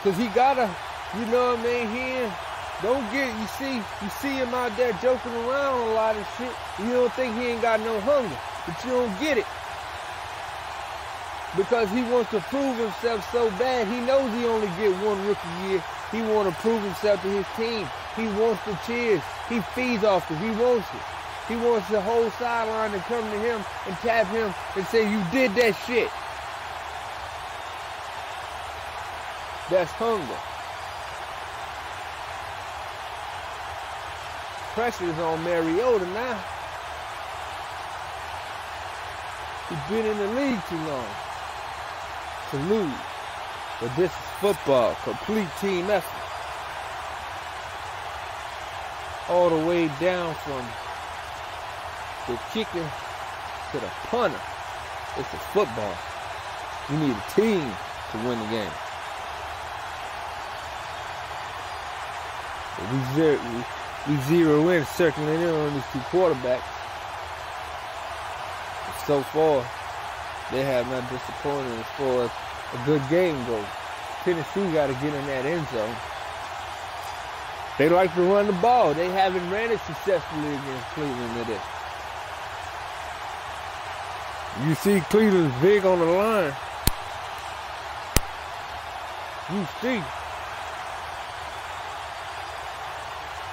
Cause he gotta, you know what I mean, you see him out there joking around a lot of shit. You don't think he ain't got no hunger, but you don't get it. Because he wants to prove himself so bad. He knows he only get one rookie year. He want to prove himself to his team. He wants the cheers. He feeds off it. He wants it. He wants the whole sideline to come to him and tap him and say, you did that shit. That's hunger. Pressure's on Mariota now. He's been in the league too long to lose. But this is football, complete team effort. All the way down from the kicker to the punter. It's a football. You need a team to win the game. We zero in, circling in on these two quarterbacks. So far, they have not disappointed as far as a good game goes. Tennessee got to get in that end zone. They like to run the ball. They haven't ran it successfully against Cleveland today. You see Cleveland's big on the line. You see.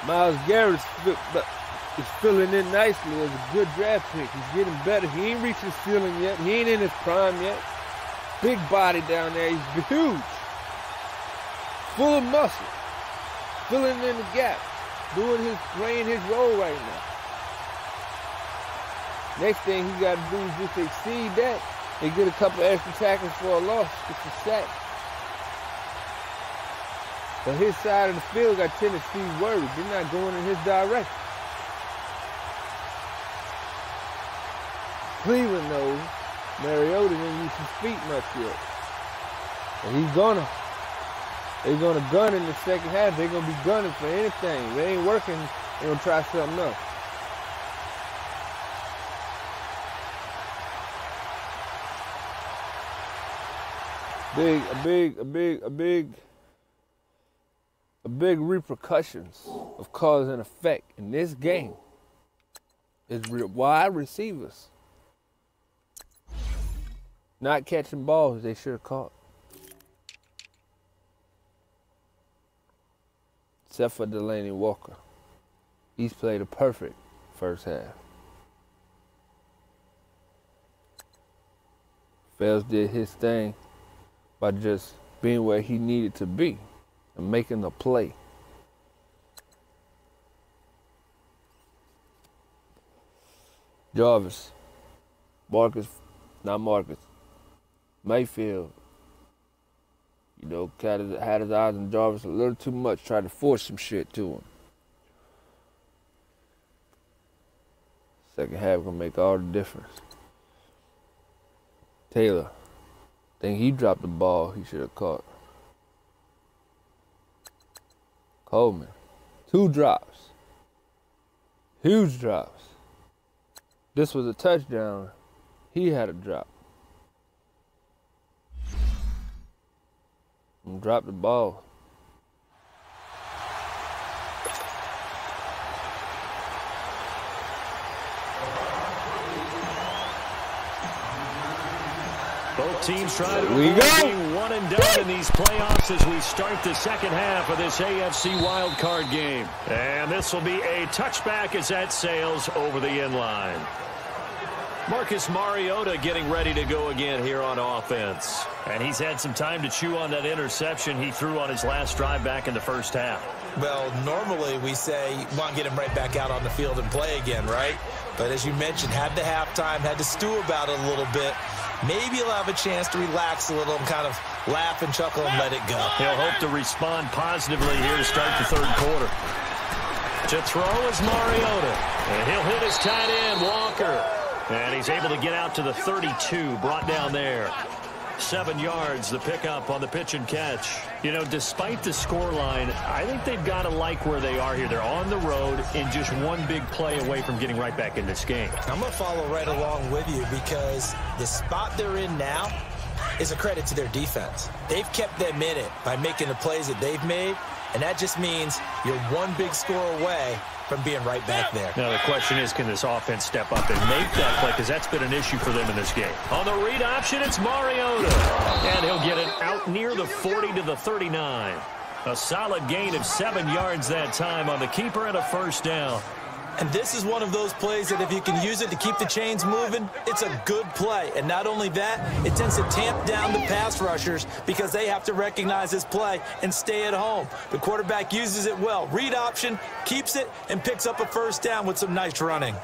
Myles Garrett is filling in nicely as a good draft pick. He's getting better. He ain't reached his ceiling yet. He ain't in his prime yet. Big body down there. He's huge. Full of muscle. Filling in the gap. Playing his role right now. Next thing he got to do is just exceed that and get a couple extra tackles for a loss. It's a sack. But his side of the field got Tennessee worried. They're not going in his direction. Cleveland knows Mariota didn't use his feet much yet. And they're gonna gun in the second half. They're gonna be gunning for anything. If they ain't working, they're gonna try something else. Big repercussions of cause and effect in this game is wide receivers not catching balls they should have caught. Except for Delaney Walker. He's played a perfect first half. Fells did his thing by just being where he needed to be and making the play. Jarvis, Mayfield, had his eyes on Jarvis a little too much, tried to force some shit to him. Second half gonna make all the difference. Taylor, think he dropped the ball he should have caught. Coleman, 2 drops. Huge drops. This was a touchdown. He had a drop. And dropped the ball. Both teams trying to avoid being one and done in these playoffs as we start the second half of this AFC Wildcard game. And this will be a touchback as that sails over the end line. Marcus Mariota getting ready to go again here on offense. And he's had some time to chew on that interception he threw on his last drive back in the first half. Well, normally we say you want to get him right back out on the field and play again, right? But as you mentioned, had the halftime, had to stew about it a little bit. Maybe he'll have a chance to relax a little and kind of laugh and chuckle and let it go. He'll hope to respond positively here to start the third quarter. To throw is Mariota. And he'll hit his tight end, Walker. And he's able to get out to the 32, brought down there. 7 yards, the pickup on the pitch and catch. Despite the scoreline, I think they've got to like where they are here. They're on the road and just one big play away from getting right back in this game. I'm going to follow right along with you because the spot they're in now is a credit to their defense. They've kept them in it by making the plays that they've made, and that just means you're one big score away from being right back there. Now the question is, can this offense step up and make that play? Because that's been an issue for them in this game. On the read option, it's Mariota. And he'll get it out near the 40 to the 39. A solid gain of 7 yards that time on the keeper and a first down. And this is one of those plays that if you can use it to keep the chains moving, it's a good play. And not only that, it tends to tamp down the pass rushers because they have to recognize this play and stay at home. The quarterback uses it well. Read option, keeps it, and picks up a first down with some nice running.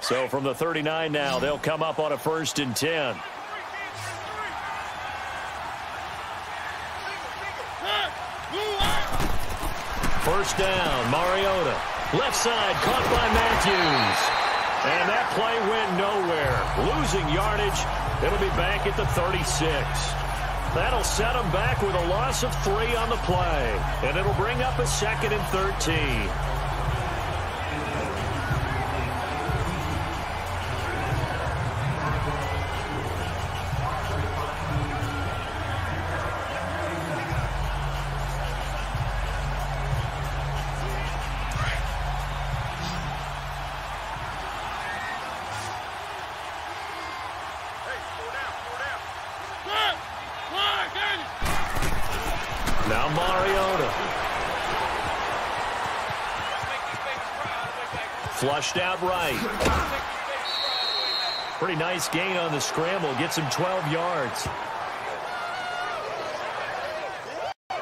So from the 39 now, they'll come up on a 1st and 10. First down, Mariota. Left side, caught by Matthews. And that play went nowhere. Losing yardage. It'll be back at the 36. That'll set them back with a loss of 3 on the play. And it'll bring up a 2nd and 13. Mariota. Flushed out right. Pretty nice gain on the scramble. Gets him 12 yards.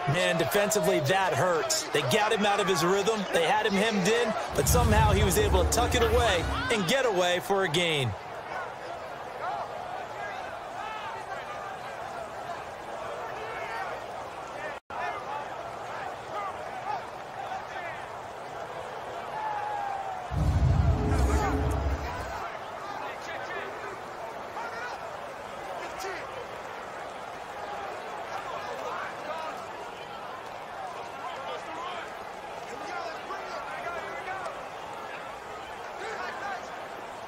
Man, defensively, that hurts. They got him out of his rhythm. They had him hemmed in, but somehow he was able to tuck it away and get away for a gain.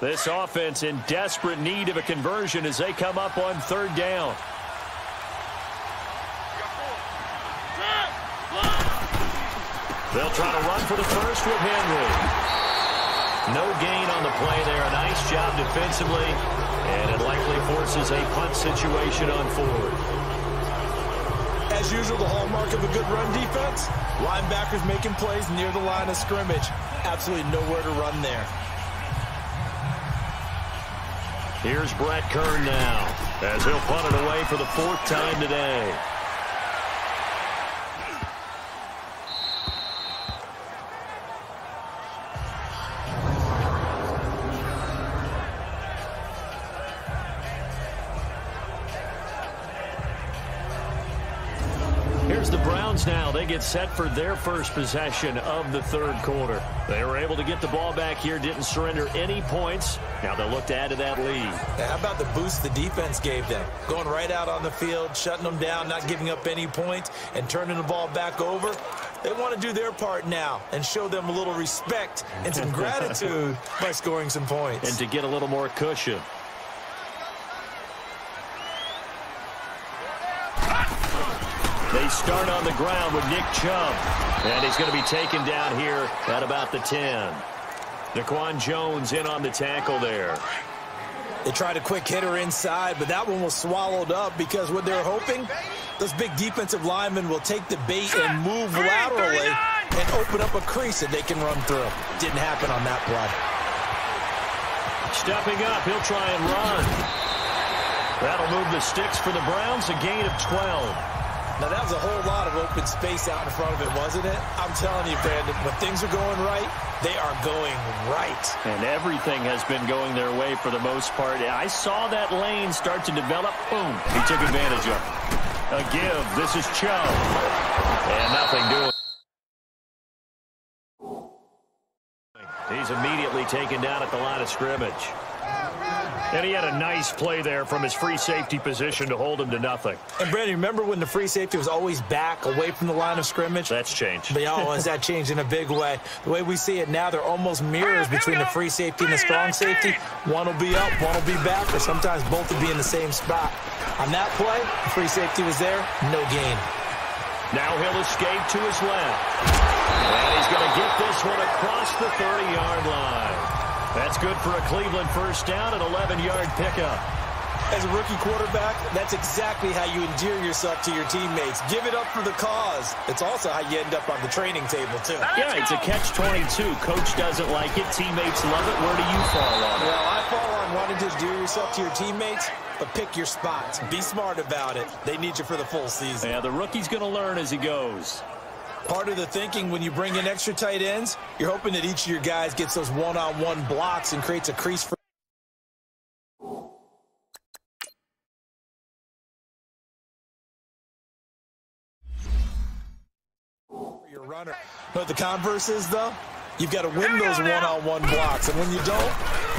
This offense in desperate need of a conversion as they come up on third down. They'll try to run for the first with Henry. No gain on the play there. A nice job defensively, and it likely forces a punt situation on fourth. As usual, the hallmark of a good run defense, linebackers making plays near the line of scrimmage. Absolutely nowhere to run there. Here's Brett Kern now, as he'll punt it away for the fourth time today. Here's the Browns now. They get set for their first possession of the third quarter. They were able to get the ball back here, didn't surrender any points. Now they'll look to add to that lead. How about the boost the defense gave them? Going right out on the field, shutting them down, not giving up any points, and turning the ball back over. They want to do their part now and show them a little respect and some gratitude by scoring some points. And to get a little more cushion. They start on the ground with Nick Chubb. And he's going to be taken down here at about the 10. Daquan Jones in on the tackle there. They tried a quick hitter inside, but that one was swallowed up because what they're hoping, those big defensive linemen will take the bait and move laterally and open up a crease that they can run through. Didn't happen on that play. Stepping up, he'll try and run. That'll move the sticks for the Browns, a gain of 12. Now, that was a whole lot of open space out in front of it, wasn't it? I'm telling you, Brandon, when things are going right, they are going right. And everything has been going their way for the most part. I saw that lane start to develop. Boom. He took advantage of it. A give. This is Chubb. And nothing doing. He's immediately taken down at the line of scrimmage. And he had a nice play there from his free safety position to hold him to nothing. And, Brandon, remember when the free safety was always back away from the line of scrimmage? That's changed. But, has that changed in a big way? The way we see it now, they're almost mirrors between the free safety and the strong safety. One will be up, one will be back, or sometimes both will be in the same spot. On that play, the free safety was there, no gain. Now he'll escape to his left. And he's going to get this one across the 30-yard line. That's good for a Cleveland first down, an 11-yard pickup. As a rookie quarterback, that's exactly how you endear yourself to your teammates. Give it up for the cause. It's also how you end up on the training table, too. Yeah, it's a catch-22. Coach doesn't like it. Teammates love it. Where do you fall on it? Well, I fall on wanting to endear yourself to your teammates, but pick your spots. Be smart about it. They need you for the full season. Yeah, the rookie's going to learn as he goes. Part of the thinking when you bring in extra tight ends, you're hoping that each of your guys gets those one-on-one blocks and creates a crease for your runner. But the converse is, though, you've got to win those one-on-one blocks, and when you don't,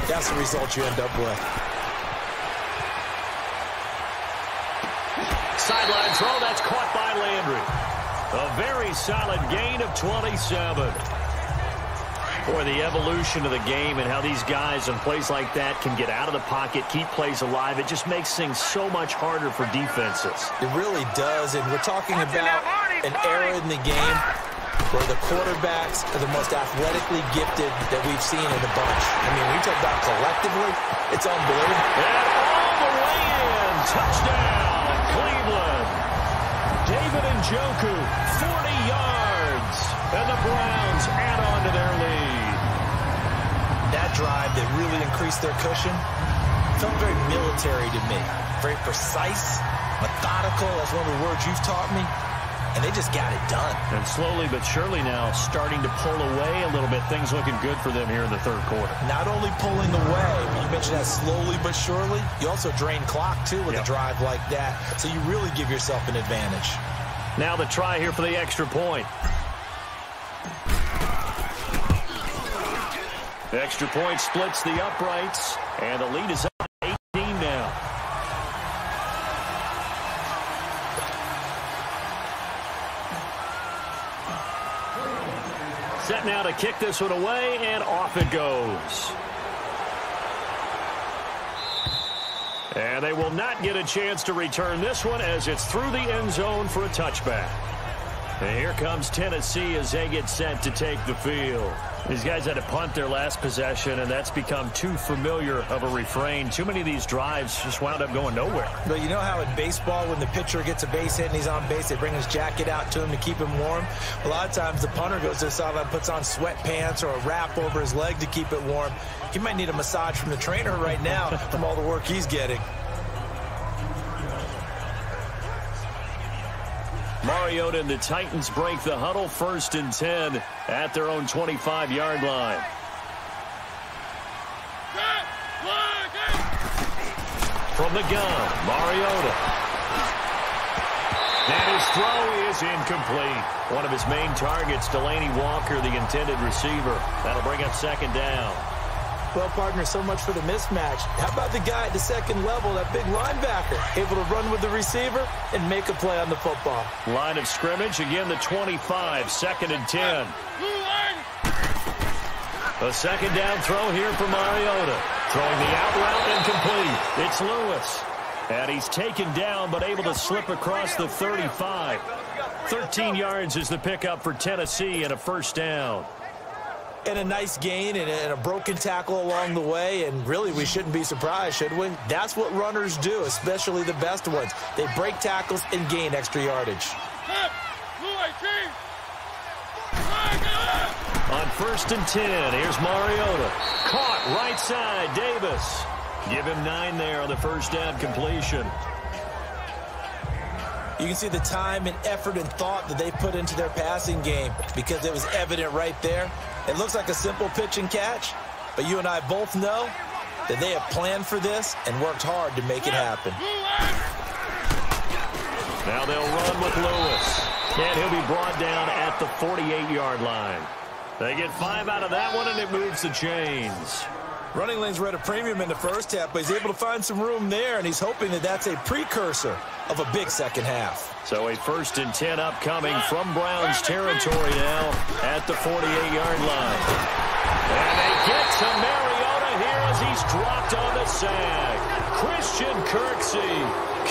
that's the result you end up with. Sideline throw, that's caught by Landry. A very solid gain of 27. Boy, the evolution of the game and how these guys in plays like that can get out of the pocket, keep plays alive, it just makes things so much harder for defenses. It really does, and we're talking about an era in the game where the quarterbacks are the most athletically gifted that we've seen in a bunch. I mean, we talk about collectively, it's unbelievable. And all the way in, touchdown, Cleveland. David David Njoku, 40 yards. And the Browns add on to their lead. That drive that really increased their cushion felt very military to me. Very precise, methodical. That's one of the words you've taught me. And they just got it done. And slowly but surely now starting to pull away a little bit. Things looking good for them here in the third quarter. Not only pulling away, you mentioned that slowly but surely, you also drain clock, too, with a drive like that. So you really give yourself an advantage. Now the try here for the extra point. The extra point splits the uprights, and the lead is up 18 now. Set now to kick this one away, and off it goes. And they will not get a chance to return this one as it's through the end zone for a touchback. And here comes Tennessee as they get set to take the field. These guys had to punt their last possession, and that's become too familiar of a refrain. Too many of these drives just wound up going nowhere. But you know how in baseball, when the pitcher gets a base hit and he's on base, they bring his jacket out to him to keep him warm? A lot of times the punter goes to the sideline, puts on sweatpants or a wrap over his leg to keep it warm. He might need a massage from the trainer right now from all the work he's getting. Mariota and the Titans break the huddle, 1st and 10 at their own 25-yard line. From the gun, Mariota. And his throw is incomplete. One of his main targets, Delaney Walker, the intended receiver. That'll bring up 2nd down. Well, partner, so much for the mismatch. How about the guy at the second level, that big linebacker, able to run with the receiver and make a play on the football? Line of scrimmage, again the 25, 2nd and 10. A 2nd down throw here for Mariota. Throwing the out route incomplete. It's Lewis. And he's taken down but able to slip across the 35. 13 yards is the pickup for Tennessee and a 1st down. And a nice gain and a broken tackle along the way. And really, we shouldn't be surprised, should we? That's what runners do, especially the best ones. They break tackles and gain extra yardage. On 1st and 10, here's Mariota. Caught right side, Davis. Give him 9 there on the 1st down completion. You can see the time and effort and thought that they put into their passing game because it was evident right there. It looks like a simple pitch and catch, but you and I both know that they have planned for this and worked hard to make it happen. Now they'll run with Lewis. And he'll be brought down at the 48-yard line. They get 5 out of that one, and it moves the chains. Running lanes were at a premium in the first half, but he's able to find some room there, and he's hoping that that's a precursor of a big second half. So a 1st and 10 upcoming from Browns territory now at the 48-yard line. And they get to Mariota here as he's dropped on the sag. Christian Kirksey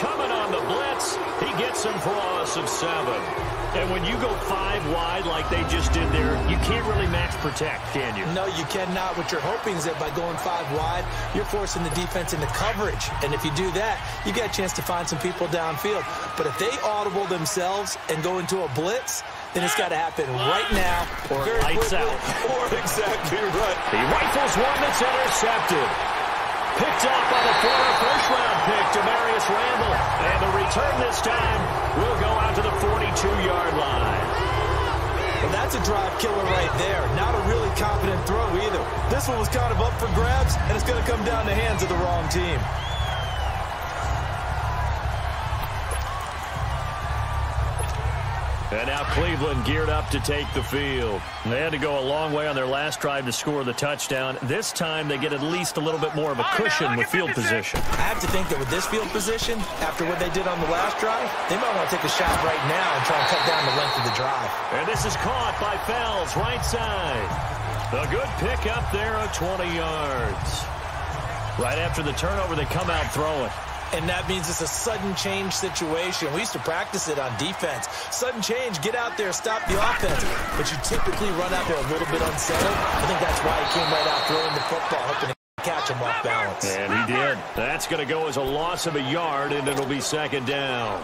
coming on the blitz. He gets him for a loss of 7. And when you go 5 wide like they just did there, you can't really max protect, can you? No, you cannot. What you're hoping is that by going 5 wide, you're forcing the defense into coverage. And if you do that, you get a chance to find some people downfield. But if they audible themselves and go into a blitz, then it's got to happen right now. Or lights out. Or exactly right. He rifles one that's intercepted. Picked up by the former 1st-round pick, Demarius Randall. And the return this time will go out to the 42-yard line. Well, that's a drive killer right there. Not a really confident throw either. This one was kind of up for grabs, and it's going to come down the hands of the wrong team. And now Cleveland geared up to take the field. They had to go a long way on their last drive to score the touchdown. This time they get at least a little bit more of a cushion with field position. I have to think that with this field position, after what they did on the last drive, they might want to take a shot right now and try and cut down the length of the drive. And this is caught by Fells, right side. A good pick up there of 20 yards. Right after the turnover, they come out throwing. And that means it's a sudden change situation. We used to practice it on defense. Sudden change, get out there, stop the offense. But you typically run out there a little bit unsettled. I think that's why he came right out throwing the football, hoping to catch him off balance. And he did. That's going to go as a loss of a yard, and it'll be 2nd down.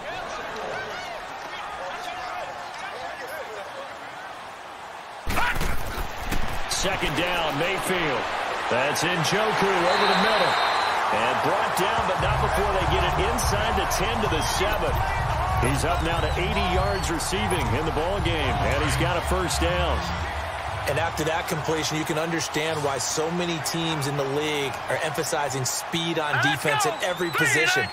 second down. Mayfield. That's Njoku over the middle. And brought down, but not before they get it inside the 10 to the 7. He's up now to 80 yards receiving in the ball game, and he's got a first down. And after that completion, you can understand why so many teams in the league are emphasizing speed on defense at every position.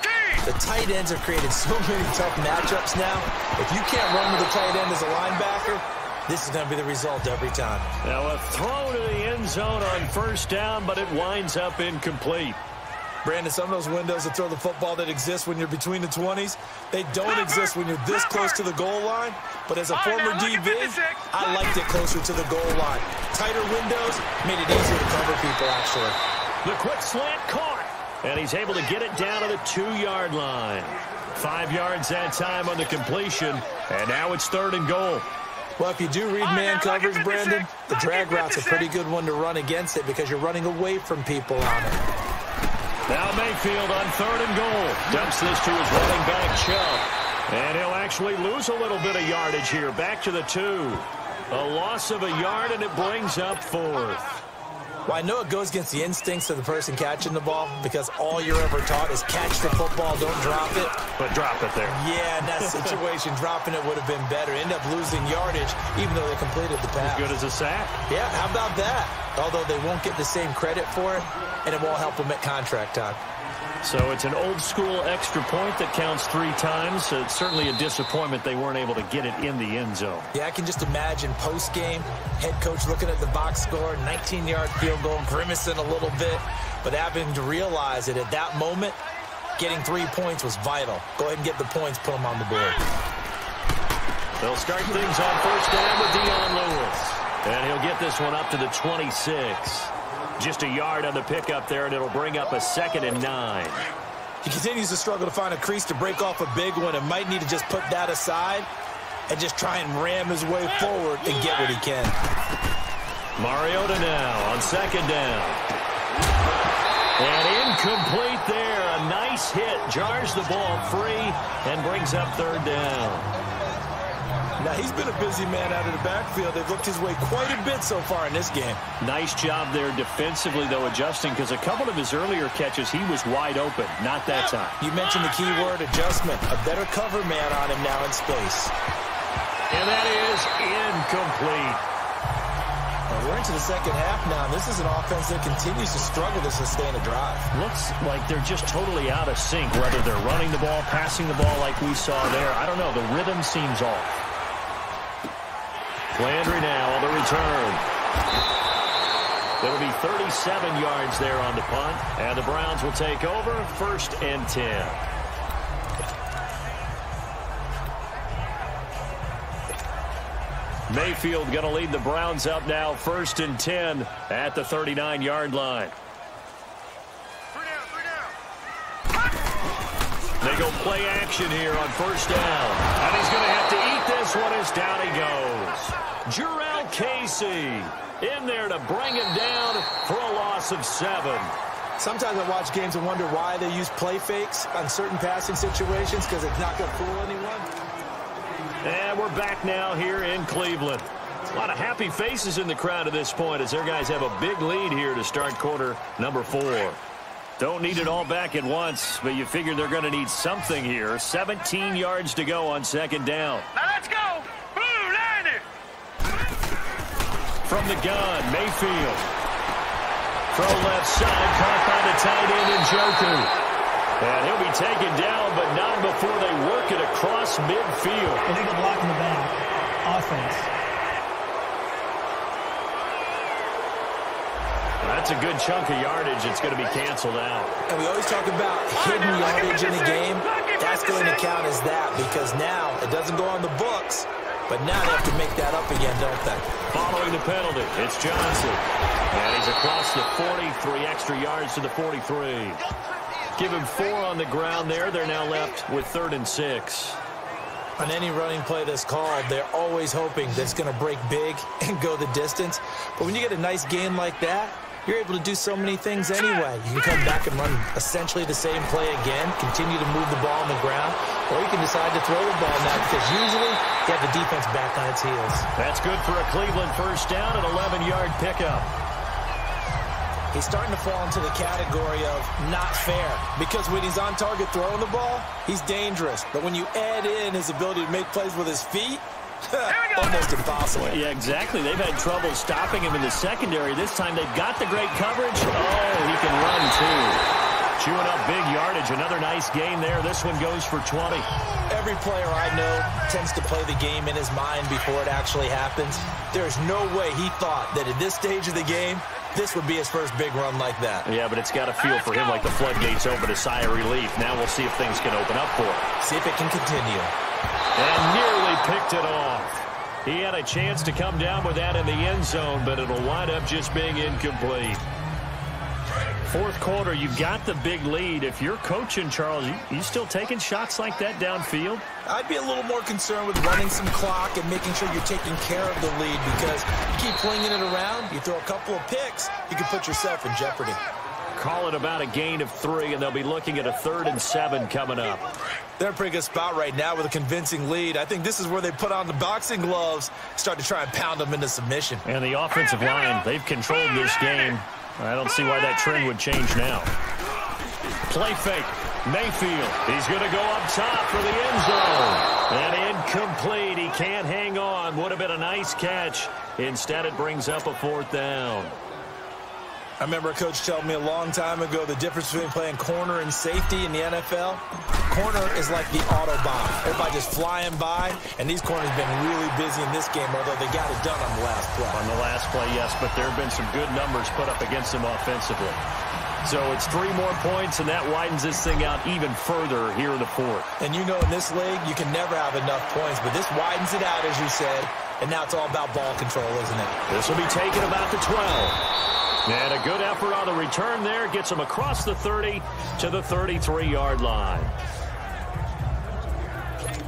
The tight ends have created so many tough matchups now. If you can't run with a tight end as a linebacker, this is going to be the result every time. Now a throw to the end zone on first down, but it winds up incomplete. Brandon, some of those windows to throw the football that exist when you're between the 20s, they don't exist when you're this close to the goal line. But as a former DB, I liked it closer to the goal line. Tighter windows made it easier to cover people, actually. The quick slant caught, and he's able to get it down to the 2-yard line. 5 yards that time on the completion, and now it's 3rd and goal. Well, if you do read man coverage, Brandon, the drag route's a pretty good one to run against it because you're running away from people on it. Now Mayfield on 3rd and goal. Dumps this to his running back, Chubb. And he'll actually lose a little bit of yardage here. Back to the 2. A loss of a yard, and it brings up 4th. Well, I know it goes against the instincts of the person catching the ball because all you're ever taught is catch the football, don't drop it. But drop it there. Yeah, in that situation, dropping it would have been better. End up losing yardage, even though they completed the pass. As good as a sack. Yeah, how about that? Although they won't get the same credit for it, and it won't help them at contract time. So it's an old-school extra point that counts 3 times. So it's certainly a disappointment they weren't able to get it in the end zone. Yeah, I can just imagine post-game, head coach looking at the box score, 19-yard field goal, grimacing a little bit, but having to realize that at that moment, getting 3 points was vital. Go ahead and get the points, put them on the board. They'll start things on first down with Dion Lewis. And he'll get this one up to the 26. Just a yard on the pickup there, and it'll bring up a 2nd and 9. He continues to struggle to find a crease to break off a big one and might need to just put that aside and just try and ram his way forward and get what he can. Mariota now on 2nd down. And incomplete there. A nice hit. Jars the ball free and brings up 3rd down. Now, he's been a busy man out of the backfield. They've looked his way quite a bit so far in this game. Nice job there defensively, though, adjusting, because a couple of his earlier catches, he was wide open. Not that time. You mentioned the key word, adjustment. A better cover man on him now in space. And that is incomplete. Well, we're into the second half now. This is an offense that continues to struggle to sustain a drive. Looks like they're just totally out of sync, whether they're running the ball, passing the ball like we saw there. I don't know. The rhythm seems off. Landry now on the return. There will be 37 yards there on the punt, and the Browns will take over 1st and 10. Mayfield going to lead the Browns up now 1st and 10 at the 39-yard line. They go play action here on 1st down. And he's going to have to eat this one as down he goes. Jurrell Casey in there to bring him down for a loss of 7. Sometimes I watch games and wonder why they use play fakes on certain passing situations because it's not going to fool anyone. And we're back now here in Cleveland. A lot of happy faces in the crowd at this point as their guys have a big lead here to start quarter number 4. Don't need it all back at once, but you figure they're going to need something here. 17 yards to go on 2nd down. Now let's go. Blue line it. From the gun, Mayfield. Throw left side, caught by the tight end Njoku. And he'll be taken down, but not before they work it across midfield. Illegal block in the back. Offense. That's a good chunk of yardage. It's going to be canceled out. And we always talk about hidden yardage in a game. That's going to count as that because now it doesn't go on the books, but now they have to make that up again, don't they? Following the penalty, it's Johnson. And he's across the 43 extra yards to the 43. Give him 4 on the ground there. They're now left with 3rd and 6. On any running play that's called, they're always hoping that it's going to break big and go the distance. But when you get a nice game like that, you're able to do so many things anyway. You can come back and run essentially the same play again, continue to move the ball on the ground, Or you can decide to throw the ball now because usually you have the defense back on its heels. That's good for a Cleveland first down, an 11-yard pickup. He's starting to fall into the category of not fair because when he's on target throwing the ball, he's dangerous. But when you add in his ability to make plays with his feet, almost impossible. Well, yeah, exactly. They've had trouble stopping him in the secondary. This time they've got the great coverage. Oh, he can run too. Chewing up big yardage. Another nice gain there. This one goes for 20. Every player I know tends to play the game in his mind before it actually happens. There's no way he thought that at this stage of the game, this would be his first big run like that. Yeah, but it's got to feel for him like the floodgates open, a sigh of relief. Now we'll see if things can open up for him. See if it can continue. And nearly picked it off. He had a chance to come down with that in the end zone, but it'll wind up just being incomplete. Fourth quarter, you got the big lead. If you're coaching, Charles, you still taking shots like that downfield? I'd be a little more concerned with running some clock and making sure you're taking care of the lead because you keep flinging it around, you throw a couple of picks, you can put yourself in jeopardy. Call it about a gain of 3, and they'll be looking at a 3rd and 7 coming up. They're in a pretty good spot right now with a convincing lead. I think this is where they put on the boxing gloves, start to try and pound them into submission. And the offensive line, they've controlled this game. I don't see why that trend would change now. Play fake. Mayfield. He's going to go up top for the end zone. And incomplete. He can't hang on. Would have been a nice catch. Instead, it brings up a 4th down. I remember a coach telling me a long time ago the difference between playing corner and safety in the NFL. Corner is like the Autobahn. Everybody just flying by, and these corners have been really busy in this game, although they got it done on the last play. On the last play, yes, but there have been some good numbers put up against them offensively. So it's 3 more points, and that widens this thing out even further here in the 4th. And you know in this league, you can never have enough points, but this widens it out, as you said, and now it's all about ball control, isn't it? This will be taken about the 12. And a good effort on the return there. Gets them across the 30 to the 33-yard line.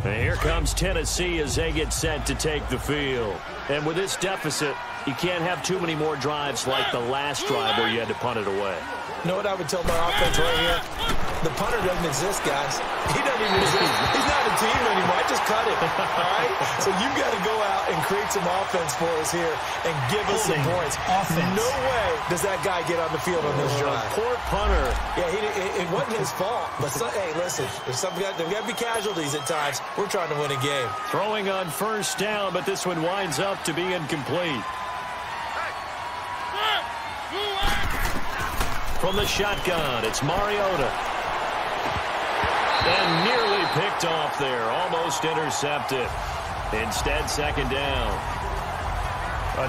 And here comes Tennessee as they get set to take the field. And with this deficit, you can't have too many more drives like the last drive where you had to punt it away. You know what I would tell my offense right here? The punter doesn't exist, guys. He doesn't even exist. He's not a team anymore. I just cut it. All right? So you've got to go out and create some offense for us here and give us some points. Offense. No way does that guy get on the field on this drive. Poor punter. Yeah, it wasn't his fault. But, hey, listen, there's got to be casualties at times. We're trying to win a game. Throwing on first down, but this one winds up to be incomplete. From the shotgun, it's Mariota. And nearly picked off there. Almost intercepted. Instead, second down.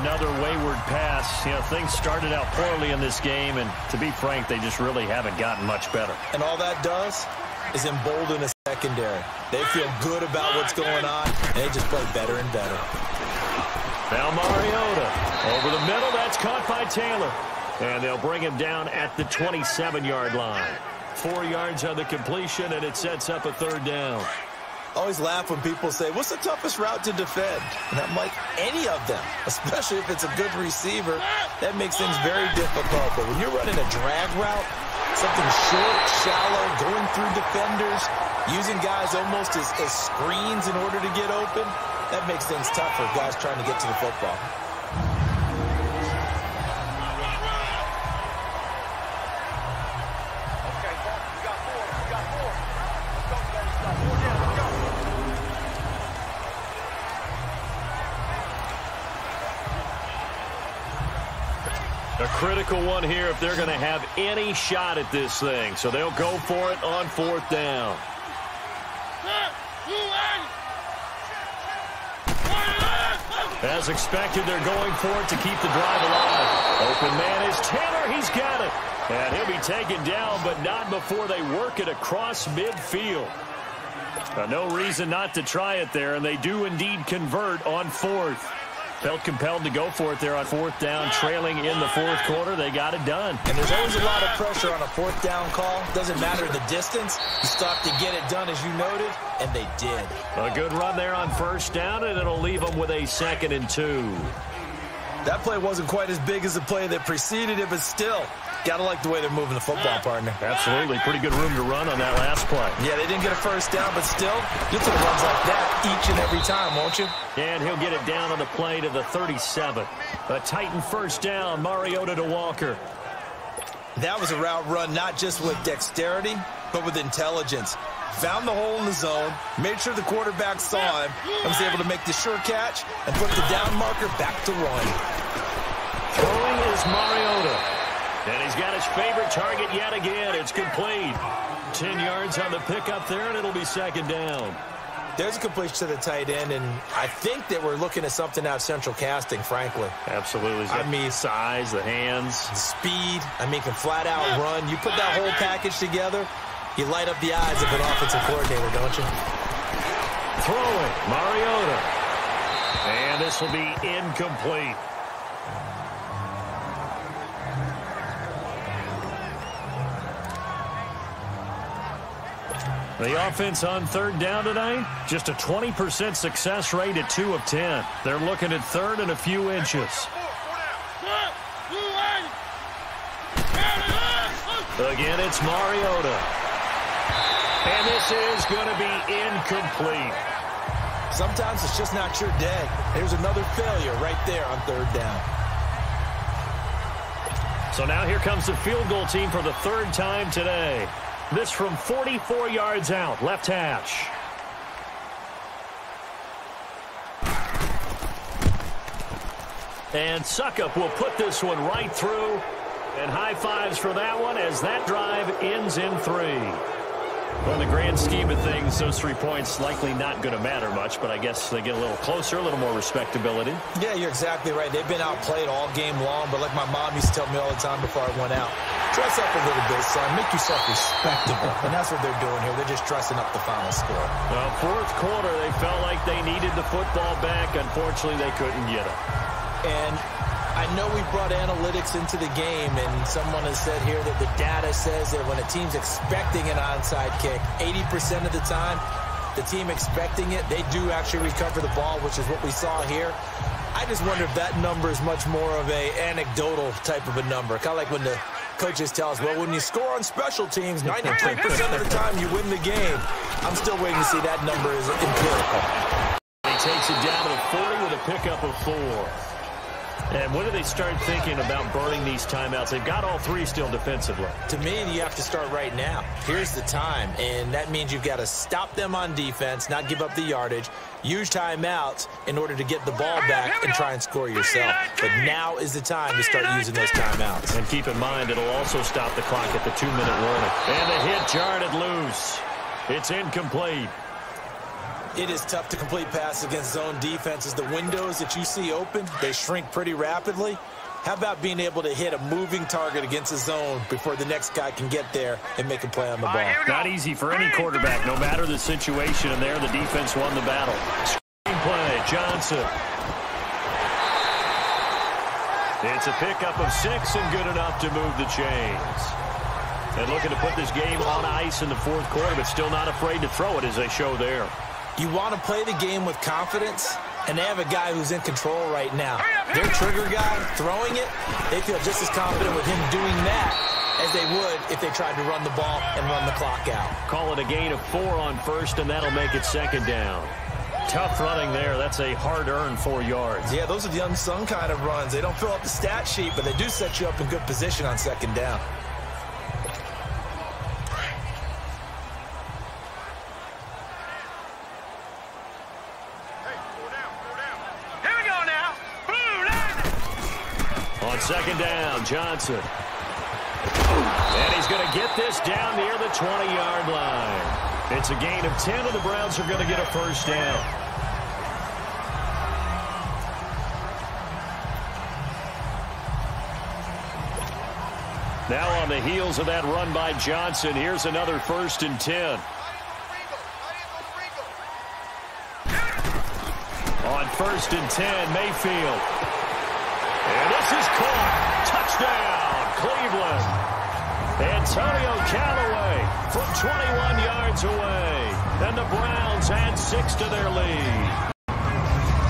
Another wayward pass. You know, things started out poorly in this game, and to be frank, they just really haven't gotten much better. And all that does is embolden a secondary. They feel good about what's going on, and they just play better and better. Now Mariota. Over the middle, that's caught by Taylor. And they'll bring him down at the 27-yard line. 4 yards on the completion, and it sets up a 3rd down. I always laugh when people say, what's the toughest route to defend? And I'm like, any of them, especially if it's a good receiver. That makes things very difficult. But when you're running a drag route, something short, shallow, going through defenders, using guys almost as screens in order to get open, that makes things tough for guys trying to get to the football. A critical one here if they're going to have any shot at this thing. So they'll go for it on 4th down. As expected, they're going for it to keep the drive alive. Open man is Taylor. He's got it. And he'll be taken down, but not before they work it across midfield. No reason not to try it there, and they do indeed convert on 4th. Felt compelled to go for it there on 4th down, trailing in the 4th quarter. They got it done. And there's always a lot of pressure on a 4th down call. Doesn't matter the distance. You stop to get it done, as you noted, and they did. A good run there on 1st down, and it'll leave them with a 2nd and 2. That play wasn't quite as big as the play that preceded it, but still, Gotta like the way they're moving the football, partner. Absolutely. Pretty good room to run on that last play. Yeah, they didn't get a first down, but still, you'll take runs like that each and every time, won't you? And he'll get it down on the play to the 37. A Titan first down, Mariota to Walker. That was a route run not just with dexterity, but with intelligence. Found the hole in the zone, made sure the quarterback saw him, and was able to make the sure catch and put the down marker back to run. Throwing is Mariota. And he's got his favorite target yet again. It's complete. 10 yards on the pickup there, and it'll be second down. There's a completion to the tight end, and I think that we're looking at something out of central casting, frankly. Absolutely. I mean, size, the hands. Speed. I mean, can flat out run. You put that whole package together, you light up the eyes of an offensive coordinator, don't you? Throwing, Mariota. And this will be incomplete. The offense on third down tonight, just a 20% success rate at 2 of 10. They're looking at third and a few inches. Again, it's Mariota. And this is going to be incomplete. Sometimes it's just not your day. Here's another failure right there on third down. So now here comes the field goal team for the third time today. This from 44 yards out, left hash. And Suckup will put this one right through. And high fives for that one as that drive ends in 3. Well, in the grand scheme of things, those 3 points likely not going to matter much, but I guess they get a little closer, a little more respectability. Yeah, you're exactly right. They've been outplayed all game long, but like my mom used to tell me all the time before I went out, dress up a little bit, son. Make yourself respectable. And that's what they're doing here. They're just dressing up the final score. Well, fourth quarter, they felt like they needed the football back. Unfortunately, they couldn't get it. And I know we brought analytics into the game, and someone has said here that the data says that when a team's expecting an onside kick, 80% of the time, the team expecting it, they do actually recover the ball, which is what we saw here. I just wonder if that number is much more of a anecdotal type of a number. Kind of like when the coaches tell us, well, when you score on special teams, 93% of the time you win the game. I'm still waiting to see that number is empirical. He takes it down to the 40 with a pickup of 4. And when do they start thinking about burning these timeouts? They've got all 3 still defensively. To me, you have to start right now. Here's the time, and that means you've got to stop them on defense, not give up the yardage, use timeouts in order to get the ball back and try and score yourself. But now is the time to start using those timeouts. And keep in mind, it'll also stop the clock at the 2-minute warning. And the hit jarred it loose. It's incomplete. It is tough to complete passes against zone defenses. The windows that you see open, they shrink pretty rapidly. How about being able to hit a moving target against a zone before the next guy can get there and make a play on the ball? Not easy for any quarterback, no matter the situation. And there, the defense won the battle. Screen play, Johnson. It's a pickup of 6 and good enough to move the chains. And looking to put this game on ice in the fourth quarter, but still not afraid to throw it as they show there. You want to play the game with confidence, and they have a guy who's in control right now. Their trigger guy throwing it, they feel just as confident with him doing that as they would if they tried to run the ball and run the clock out. Call it a gain of 4 on first, and that'll make it second down. Tough running there. That's a hard-earned 4 yards. Yeah, those are the unsung kind of runs. They don't fill up the stat sheet, but they do set you up in good position on second down. Second down, Johnson. And he's going to get this down near the 20-yard line. It's a gain of 10, and the Browns are going to get a first down. Now on the heels of that run by Johnson, here's another 1st and 10. On 1st and 10, Mayfield. And this is caught. Touchdown, Cleveland. Antonio Callaway from 21 yards away. And the Browns add 6 to their lead.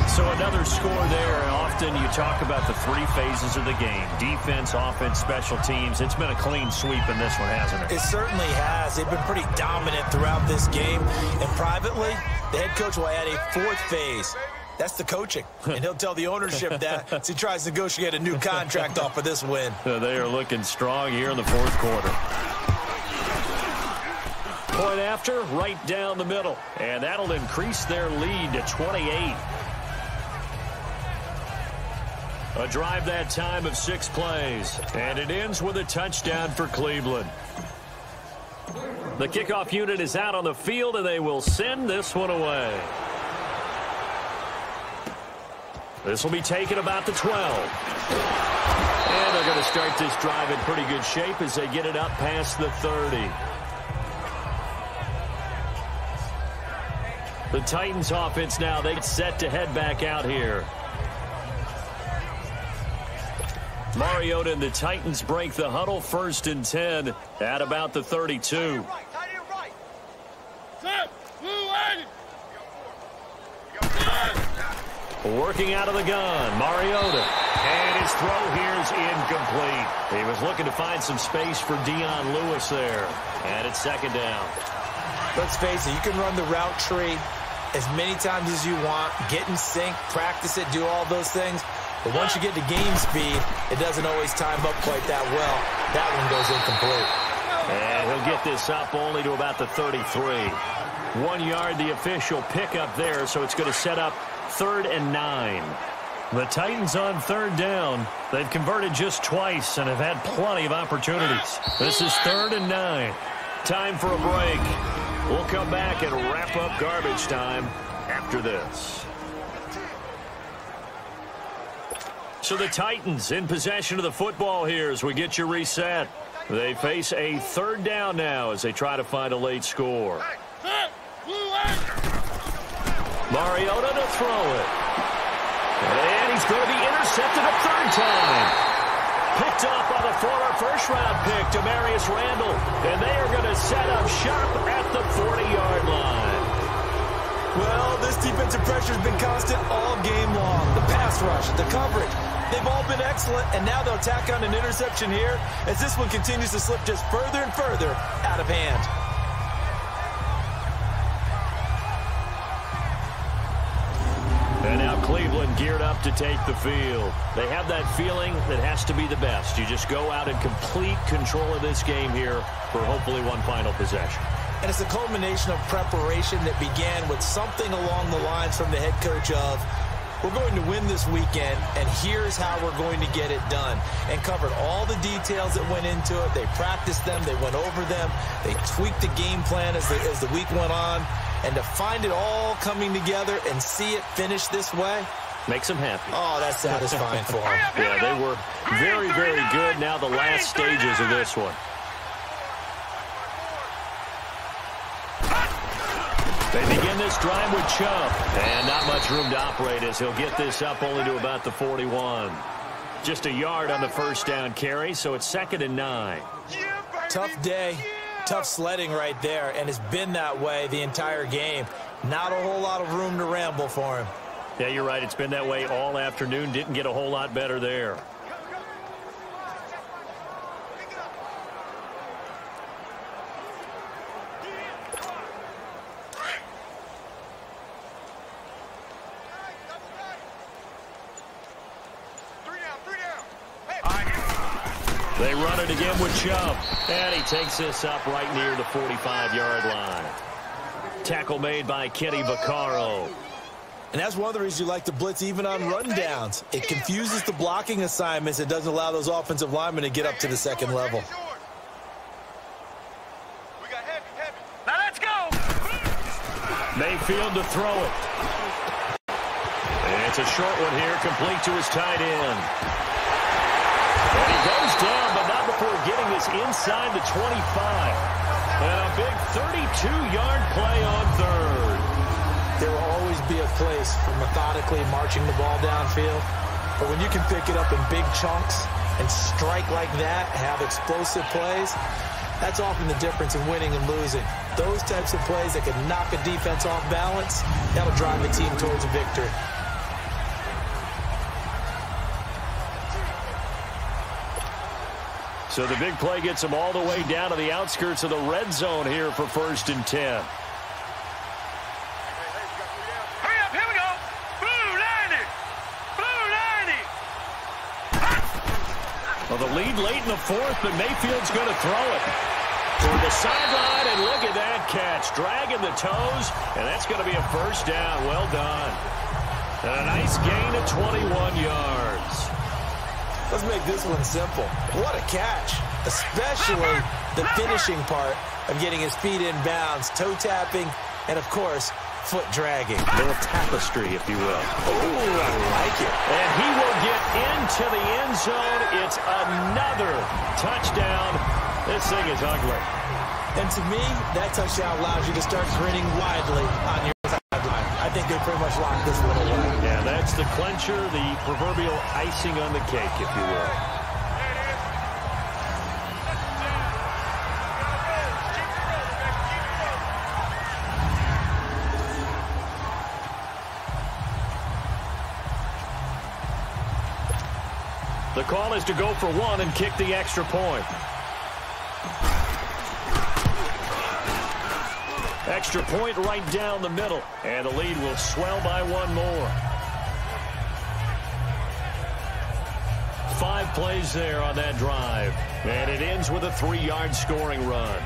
So another score there off often you talk about the three phases of the game: defense, offense, special teams. It's been a clean sweep in this one, hasn't it? It certainly has. They've been pretty dominant throughout this game. And privately, the head coach will add a fourth phase. That's the coaching. And he'll tell the ownership that as he tries to negotiate a new contract off of this win. They are looking strong here in the fourth quarter. Point after, right down the middle. And that'll increase their lead to 28. A drive that time of 6 plays. And it ends with a touchdown for Cleveland. The kickoff unit is out on the field, and they will send this one away. This will be taken about the 12. And they're going to start this drive in pretty good shape as they get it up past the 30. The Titans offense now, they get set to head back out here. Mariota and the Titans break the huddle, 1st and 10 at about the 32. Working out of the gun, Mariota. And his throw here is incomplete. He was looking to find some space for Dion Lewis there. And it's 2nd down. Let's face it, you can run the route tree as many times as you want, get in sync, practice it, do all those things. But once you get to game speed, it doesn't always time up quite that well. That one goes incomplete. And he'll get this up only to about the 33. 1 yard, the official pickup there, so it's going to set up 3rd and 9. The Titans on 3rd down. They've converted just twice and have had plenty of opportunities. This is 3rd and 9. Time for a break. We'll come back and wrap up garbage time after this. So the Titans in possession of the football here as we get you reset. They face a 3rd down now as they try to find a late score. Mariota to throw it. And he's going to be intercepted a 3rd time. Picked up by the former first-round pick, Demarius Randall. And they are going to set up shop at the 40-yard line. Well, this defensive pressure has been constant all game long. The pass rush, the coverage, they've all been excellent. And now they'll tack on an interception here as this one continues to slip just further and further out of hand. And now Cleveland geared up to take the field. They have that feeling that has to be the best. You just go out in complete control of this game here for hopefully one final possession. And it's a culmination of preparation that began with something along the lines from the head coach of, we're going to win this weekend, and here's how we're going to get it done. And covered all the details that went into it. They practiced them. They went over them. They tweaked the game plan as the week went on. And to find it all coming together and see it finish this way makes them happy. Oh, that's satisfying for them. Yeah, they were very, very good. Now the last stages of this one. They begin this drive with Chubb. And not much room to operate as he'll get this up only to about the 41. Just a yard on the 1st down carry, so it's 2nd and 9. Tough day. Tough sledding right there, and it's been that way the entire game. Not a whole lot of room to ramble for him. Yeah, you're right. It's been that way all afternoon. Didn't get a whole lot better there. They run it again with Chubb. And he takes this up right near the 45-yard line. Tackle made by Kenny Vaccaro. And that's one of the reasons you like to blitz even on rundowns. It confuses the blocking assignments. It doesn't allow those offensive linemen to get up to the 2nd level. Now let's go. Mayfield to throw it. And it's a short one here, complete to his tight end. And he goes down, but not before getting this inside the 25. And a big 32-yard play on 3rd. There will always be a place for methodically marching the ball downfield. But when you can pick it up in big chunks and strike like that, have explosive plays, that's often the difference in winning and losing. Those types of plays that can knock a defense off balance, that'll drive the team towards a victory. So the big play gets them all the way down to the outskirts of the red zone here for 1st and 10. Hurry up, here we go. Blue 90. Blue 90. Well, the lead late in the 4th, but Mayfield's going to throw it. Toward the sideline, and look at that catch. Dragging the toes, and that's going to be a 1st down. Well done. And a nice gain of 21 yards. Let's make this one simple. What a catch, especially the finishing part of getting his feet in bounds, toe tapping, and, of course, foot dragging. A little tapestry, if you will. Ooh, I like it. And he will get into the end zone. It's another touchdown. This thing is ugly. And to me, that touchdown allows you to start grinning widely on your sideline. I think they pretty much locked this one away. Yeah, that's the clincher, the proverbial icing on the cake, if you will. The call is to go for 1 and kick the extra point. Extra point right down the middle, and the lead will swell by 1 more. 5 plays there on that drive, and it ends with a 3-yard scoring run.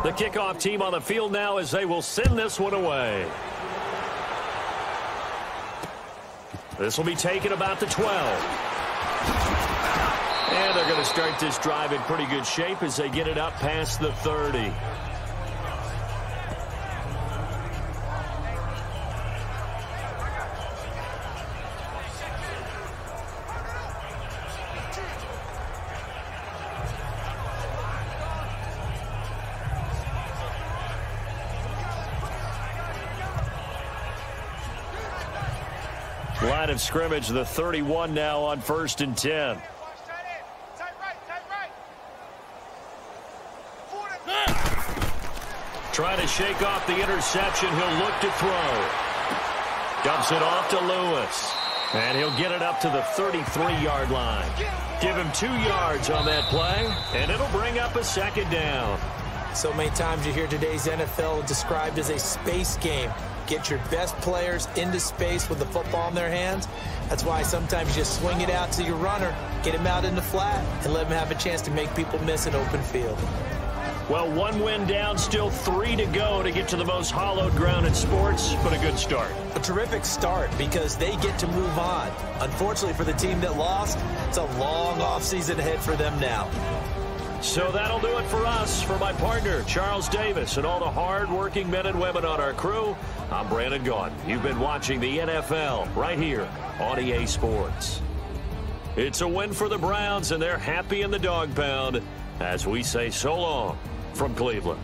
The kickoff team on the field now as they will send this one away. This will be taken about the 12. And they're going to start this drive in pretty good shape as they get it up past the 30. Line of scrimmage, the 31 now on 1st and 10. Trying to shake off the interception. He'll look to throw. Dumps it off to Lewis. And he'll get it up to the 33-yard line. Give him 2 yards on that play, and it'll bring up a 2nd down. So many times you hear today's NFL described as a space game. Get your best players into space with the football in their hands. That's why sometimes you just swing it out to your runner, get him out in the flat, and let him have a chance to make people miss an open field. Well, 1 win down, still 3 to go to get to the most hallowed ground in sports, but a good start. A terrific start because they get to move on. Unfortunately for the team that lost, it's a long offseason ahead for them now. So that'll do it for us. For my partner, Charles Davis, and all the hard-working men and women on our crew, I'm Brandon Gaudin. You've been watching the NFL right here on EA Sports. It's a win for the Browns, and they're happy in the dog pound as we say so long from Cleveland.